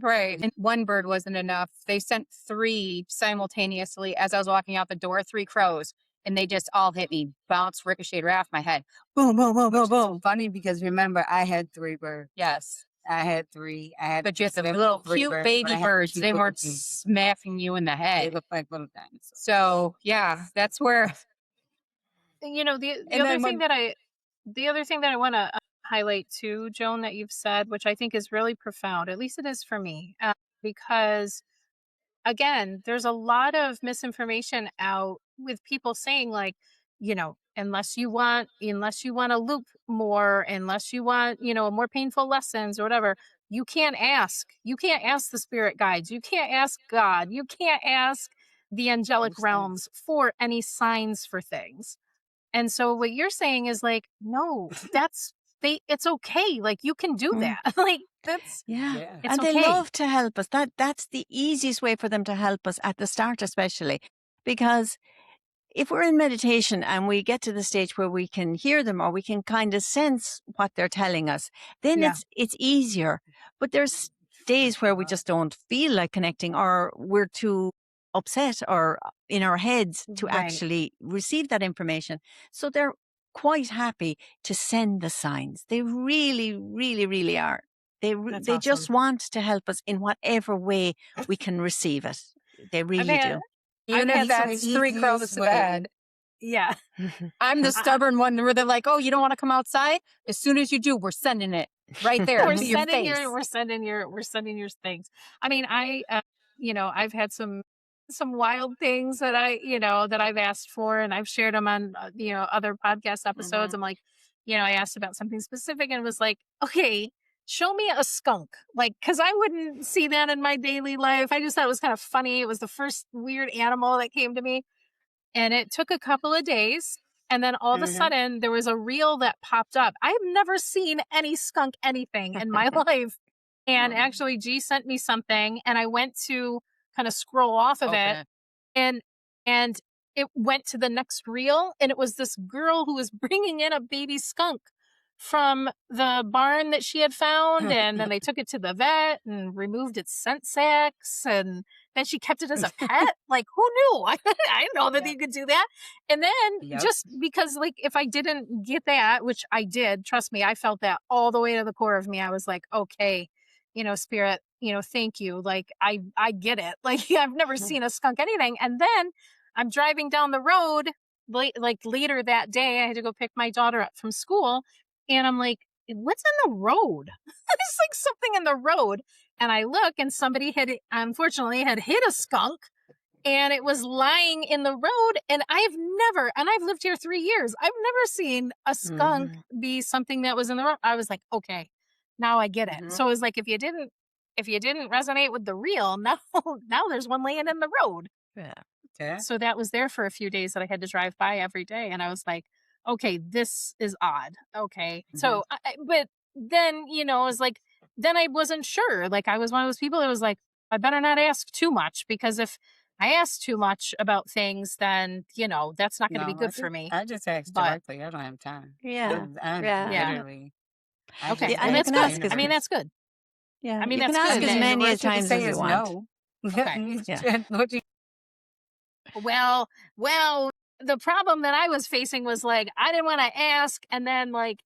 Right. And one bird wasn't enough. They sent 3 simultaneously as I was walking out the door, 3 crows, and they just all hit me, bounced, ricocheted right off my head. Boom, boom, boom, boom, boom. Funny because remember, I had 3 birds. Yes. I had 3. But just the little cute baby birds, they weren't smacking you in the They head. look like little dinosaurs. So yeah, that's where. The other thing that I want to highlight too, Joan, that you've said, which I think is really profound, at least it is for me, because again, there's a lot of misinformation out with people saying like, unless you want to loop more, unless you want, more painful lessons or whatever, you can't ask the spirit guides. You can't ask God. You can't ask the angelic realms for any signs for things. And so what you're saying is like, no, it's okay. Like you can do that. Like that's it's and okay. They love to help us. That's the easiest way for them to help us at the start, especially because if we're in meditation and we get to the stage where we can hear them or we can kind of sense what they're telling us, then it's easier. But there's days where we just don't feel like connecting or we're too upset or in our heads to actually receive that information. So they're quite happy to send the signs. They really, really, really are. They just want to help us in whatever way we can receive it. They really do. Even if that's 3 crows to bed. Yeah. I'm the stubborn one where they're like, oh, you don't want to come outside? As soon as you do, we're sending it right there to your face. We're sending your things. I mean, I've had some wild things that that I've asked for, and I've shared them on, other podcast episodes. I'm like, I asked about something specific and it was like, okay, show me a skunk. Like, cause I wouldn't see that in my daily life. I just thought it was kind of funny. It was the first weird animal that came to me. And it took a couple of days. And then all of a sudden there was a reel that popped up. I've never seen any skunk anything in my life. And actually G sent me something and I went to kind of scroll off of it. And it went to the next reel and it was this girl who was bringing in a baby skunk from the barn that she had found. And then they took it to the vet and removed its scent sacs. And then she kept it as a pet. Like, who knew? I didn't know that you could do that. And then just because, like, if I didn't get that, which I did, trust me, I felt that all the way to the core of me. I was like, okay, spirit, thank you. Like, I get it. Like, I've never seen a skunk anything. And then I'm driving down the road, like later that day, I had to go pick my daughter up from school. And I'm like, what's in the road? There's like something in the road. And I look and somebody unfortunately had hit a skunk and it was lying in the road. And I've lived here 3 years. I've never seen a skunk be something that was in the road. I was like, okay, now I get it. So it was like, if you didn't resonate with the reel, now there's one laying in the road. Yeah. Okay. So that was there for a few days that I had to drive by every day. And I was like, okay, this is odd. Okay. So, but then, it was like, then I wasn't sure. Like, I was one of those people that was like, I better not ask too much because if I ask too much about things, then, that's not going to be good for me. I just asked directly. I don't have time. Yeah. Literally. Okay. And that's good. I mean, that's good. Yeah. I mean, you that's can ask good. as many What times as you want. No. Okay. Yeah. Well, the problem that I was facing was like, I didn't want to ask and then like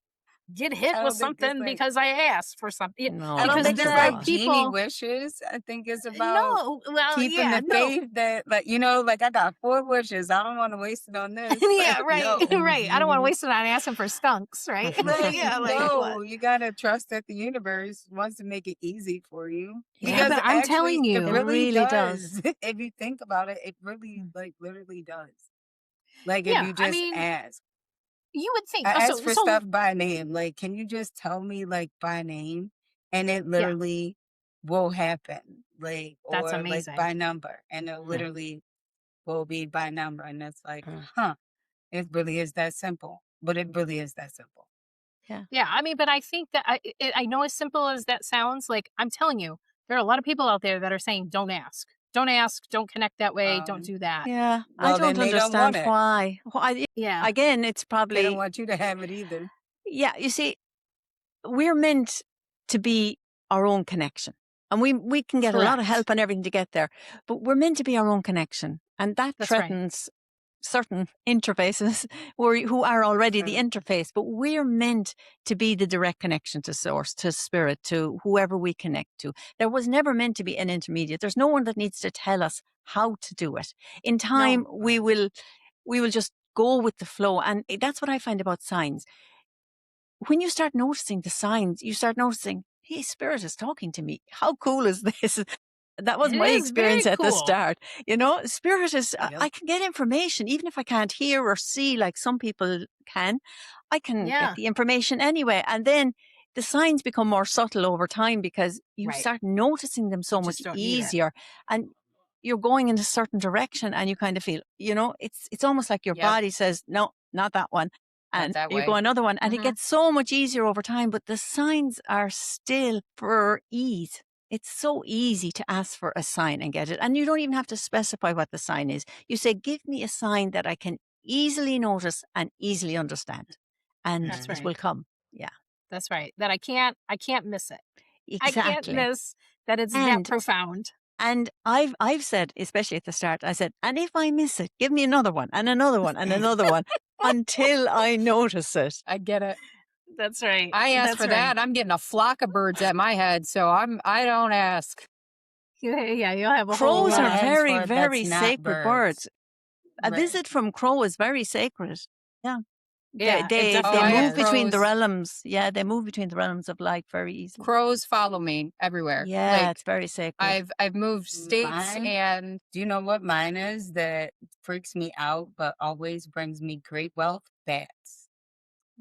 get hit with something because I asked for something. No, I don't because think there it's are like people genie wishes. I think it's about no, well, keeping the faith that, like, like I got 4 wishes. I don't want to waste it on this. Yeah, Like, right, no. right. I don't want to waste it on asking for skunks, right? Like, Yeah, like no, what? you gotta trust that the universe wants to make it easy for you. Yeah, Because but I'm actually, telling you, it really really does. If you think about it, it really, like, literally does. Like, if yeah. you I just mean, ask. you would think. I So, ask for stuff by name. Like, can you just tell me, like, by name? And it yeah, literally will happen. Like, that's or like amazing. by number. And it literally will be by number. And it's like, it really is that simple. But it really is that simple. Yeah, I mean, but I think that I know as simple as that sounds, like I'm telling you, there are a lot of people out there that are saying, don't ask, don't connect that way, don't do that. Yeah. Well, I don't then they don't want understand it. why. Yeah, Again, it's They probably, don't want you to have it either. yeah, you see, we're meant to be our own connection. And we can get a lot of help and everything to get there, but we're meant to be our own connection. And that That's right. threatens certain interfaces who are already the interface, but we're meant to be the direct connection to source, to spirit, to whoever we connect to. There was never meant to be an intermediate. There's no one that needs to tell us how to do it. In time, we will just go with the flow. And that's what I find about signs. When you start noticing the signs, you start noticing, hey, spirit is talking to me. How cool is this? That was my experience at the start. Spirit is, I can get information, even if I can't hear or see like some people can. I can get the information anyway. And then the signs become more subtle over time because you start noticing them so much easier. And you're going in a certain direction and you kind of feel, it's almost like your body says, no, not that one. And you go another one and it gets so much easier over time, but the signs are still for ease. It's so easy to ask for a sign and get it. And you don't even have to specify what the sign is. You say, give me a sign that I can easily notice and easily understand. And it will come. Yeah. That's right. That I can't miss it. Exactly. I can't miss that it's that profound. And I've said, especially at the start, I said, and if I miss it, give me another one and another one and another one until I notice it. I get it. That's right. I asked for that. I'm getting a flock of birds at my head, so I don't ask. Yeah, you'll have a crows whole are very, very sacred birds. A visit from crow is very sacred. Yeah. Yeah, they move between the crows. realms. Yeah, they move between the realms of light very easily. Crows follow me everywhere. Yeah, Like, it's very sacred. I've moved states, and Do you know what mine is that freaks me out but always brings me great wealth? Bats.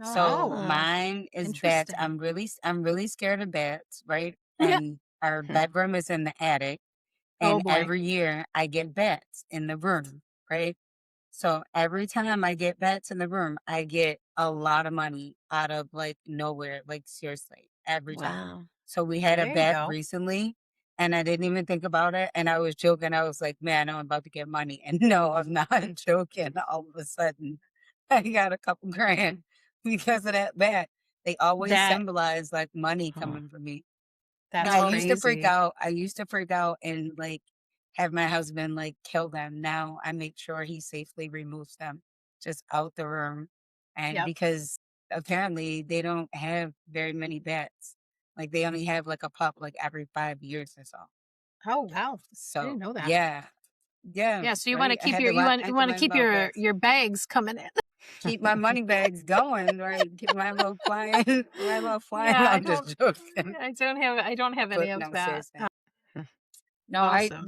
So Oh, mine is bats. interesting. I'm really scared of bats, right? Yeah. And our Hmm. bedroom is in the attic, Oh and boy. every year I get bats in the room, right? So every time I get bats in the room, I get a lot of money out of like nowhere, like seriously, every time. Wow. So we had a There you bat go. recently and I didn't even think about it. And I was joking. I was like, man, I'm about to get money. And no, I'm not joking. All of a sudden, I got a couple grand because of that bat. They always That symbolize like money Oh, coming from me. that's I used to freak crazy. out. I used to freak out and like have my husband like kill them. Now I make sure he safely removes them just out the room. And Yep. because apparently they don't have very many bats. Like they only have like a pup like every 5 years or so. Oh wow. I So didn't know that. yeah. Yeah. Yeah. So you want to Right. I keep had your to you I had to want to learn keep about bats. your bags coming in. Keep my money bags going, right? Keep my little flying my little flying. Yeah, I'm just joking. I don't have any But of no, that. seriously. No, Awesome.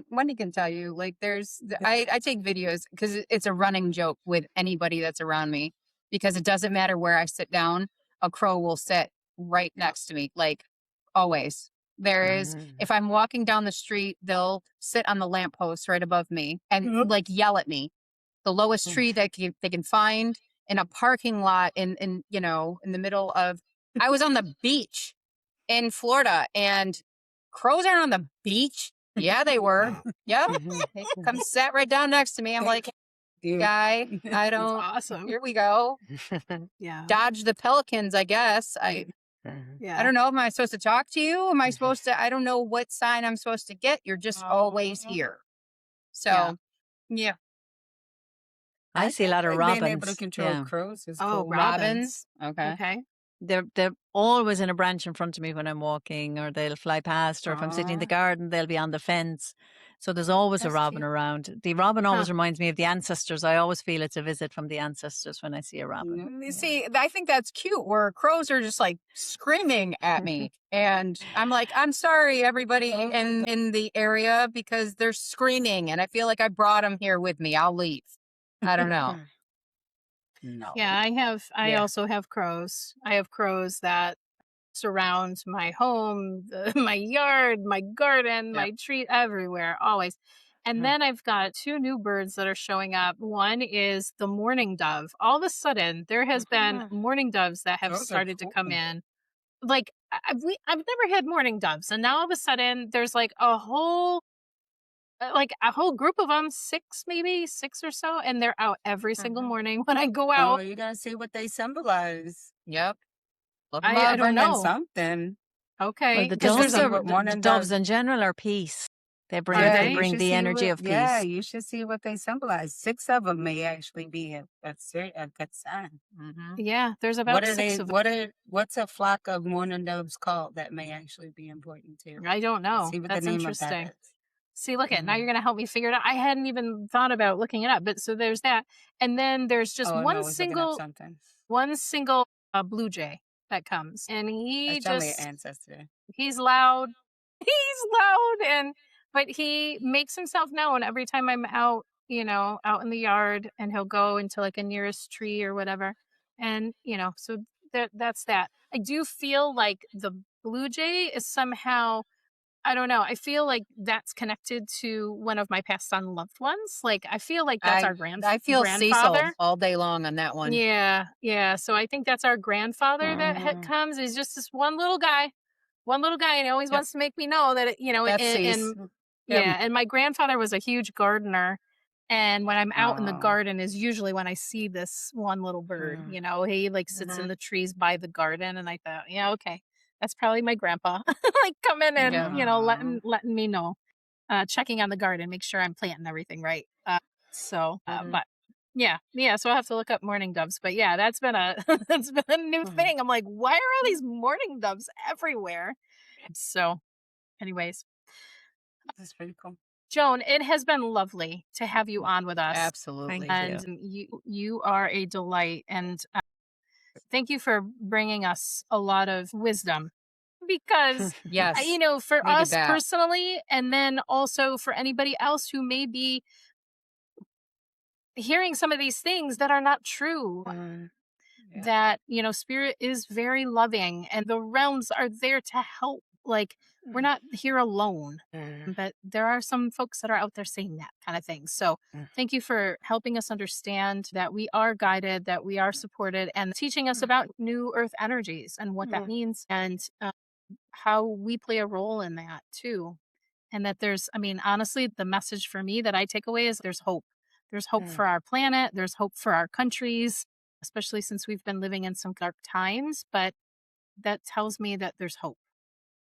Wendy can tell you, like, I take videos because it's a running joke with anybody that's around me because it doesn't matter where I sit down, a crow will sit right next to me, like, always. If I'm walking down the street, they'll sit on the lamppost right above me and Yep. like yell at me. The lowest tree that they can find in a parking lot in the middle of, I was on the beach in Florida and crows aren't on the beach. Yeah, they were. Yep. They come sat right down next to me. I'm like, Dude. guy, I That's don't, awesome. here we go. Yeah. Dodge the pelicans, I guess. I Yeah. don't know. Am I supposed to talk to you? Am I supposed to, I don't know what sign I'm supposed to get. You're just always here. Yeah. So, yeah. I I see a think lot of like being able to robins. control Yeah. crows is Oh, cool. robins. Okay. Okay. They're always in a branch in front of me when I'm walking, or they'll fly past, or if I'm sitting in the Aw, garden, they'll be on the fence. So there's always a That's robin cute. around. The robin Huh. always reminds me of the ancestors. I always feel it's a visit from the ancestors when I see a robin. no, You yeah. see, I think that's cute where crows are just like screaming at me. And I'm like, I'm sorry, everybody in the area because they're screaming. And I feel like I brought them here with me. I'll leave. I don't know. No. Yeah, I Yeah. also have crows. I have crows that surround my home, my yard, my garden, Yep. my tree, everywhere, always. And then I've got two new birds that are showing up. One is the mourning dove. All of a sudden, there has been mourning doves that have Those are started to cool. come in. Like I've never had mourning doves, and now all of a sudden, there's like a whole group of them, maybe six or so, and they're out every single morning when I go Oh, out. you gotta see what they symbolize. Yep. Look 'em I up. don't Bringing know. something. Well, Okay, the You because should there's doves a see are what the morning doves doves. in general are peace. They are Yeah, they? you bring should the see energy what. of Yeah, peace. you should see what they symbolize. 6 of them may actually be a good sign. Mm-hmm. Yeah, there's What about are six they? of them. What's a flock of mourning doves called that may actually be important too? I don't know. See what the That's name of that interesting. is. See, look at now you're Mhm. gonna help me figure it out. I hadn't even thought about looking it up, but so there's that, and then there's just Oh, I'm always looking up something. one single blue jay that comes, and That's generally an ancestor. he's loud, he's loud, and but he makes himself known every time I'm out, out in the yard, and he'll go into like a nearest tree or whatever, and so that's that. I do feel like the blue jay is somehow, I don't know. I feel like that's connected to one of my passed on loved ones. Like I feel like that's our I feel Cecil grandfather. all day long on that one. Yeah, yeah. So I think that's our grandfather that Mm. comes. He's just this one little guy, and he always Yep. wants to make me know that That's and Cecil. Yep. yeah. And my grandfather was a huge gardener, and when I'm out in the Oh. garden is usually when I see this one little bird. He like sits in the trees by the garden, and I thought, yeah, okay, that's probably my grandpa, like coming and Yep. letting me know, checking on the garden, make sure I'm planting everything right. But yeah. So I will have to look up mourning doves. But yeah, that's been a that's been a new thing. I'm like, why are all these mourning doves everywhere? So, anyways, That's pretty cool. Joan, it has been lovely to have you on with us, Absolutely. Thank you. and you are a delight, and thank you for bringing us a lot of wisdom. Because Yes. for Needed us that. personally, and then also for anybody else who may be hearing some of these things that are not true. Yeah. that, you know, spirit is very loving and the realms are there to help. Like, we're Mm, not here alone, mm, but there are some folks that are out there saying that kind of thing. So, mm, thank you for helping us understand that we are guided, that we are supported, and teaching us about new earth energies and what that mm, means, and how we play a role in that too. And that there's, I mean, honestly, the message for me that I take away is there's hope. There's hope mm, for our planet, there's hope for our countries, especially since we've been living in some dark times. But that tells me that there's hope.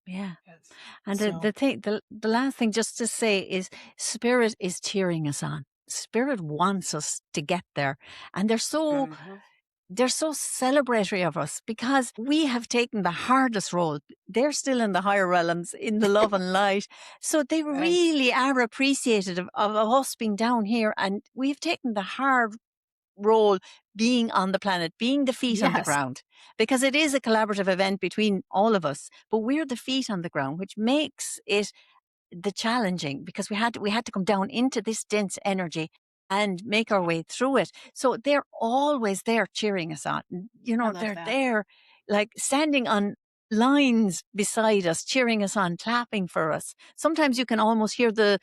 Yeah. yes. And So, the thing, the last thing just to say is Spirit is cheering us on. Spirit wants us to get there. And Mhm, they're so celebratory of us because we have taken the hardest role. They're still in the higher realms, in the love and light. So they right. really are appreciative of us being down here. And we've taken the hard role being on the planet, being the feet on the yes, ground, because it is a collaborative event between all of us, but we're the feet on the ground, which makes it the challenging because we had to come down into this dense energy and make our way through it. So they're always there cheering us on. You I know, love they're that. there like standing on lines beside us, cheering us on, clapping for us. Sometimes you can almost hear the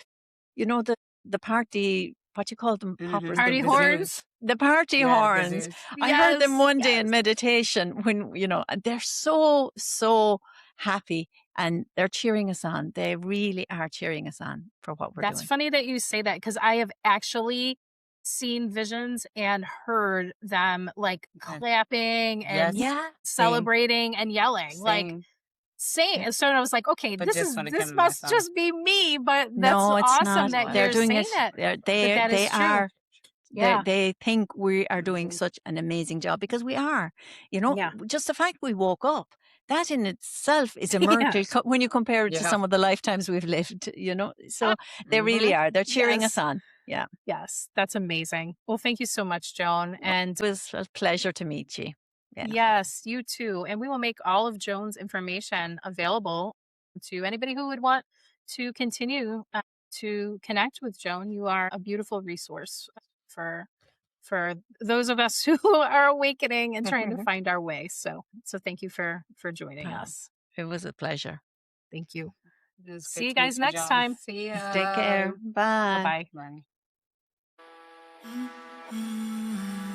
party, what you call them, poppers, The Party zoos. horns. the party Yes, the horns. zoos. I heard them Yes, one day in yes. meditation when, they're so, so happy and they're cheering us on. They really are cheering us on for what we're That's doing. funny that you say that because I have actually seen visions and heard them like Yes. clapping and Yes. Yeah. Same. celebrating and yelling, like Same. saying. Yeah. And so I was like, okay, But just when it came this to my must son. just be me, but that's No, it's awesome not. that What? They're you're doing saying it. that They that they is true. are. Yeah. They think we are doing Mhm. such an amazing job because we are. Yeah. Just the fact we woke up, that in itself is a miracle Yes. when you compare it to Yeah. some of the lifetimes we've lived. Ah, So they really Mhm. are. They're cheering us yes. on. Yeah. Yes. That's amazing. Well, thank you so much, Joan. And It was a pleasure to meet you. Yeah. yes, you too. And we will make all of Joan's information available to anybody who would want to continue to connect with Joan. You are a beautiful resource for for those of us who are awakening and trying to find our way. So thank you for joining Oh, us. it was a pleasure. Thank you. It was See good you to meet guys you, next John. time. See Take ya. care. Bye. Bye-bye. Bye.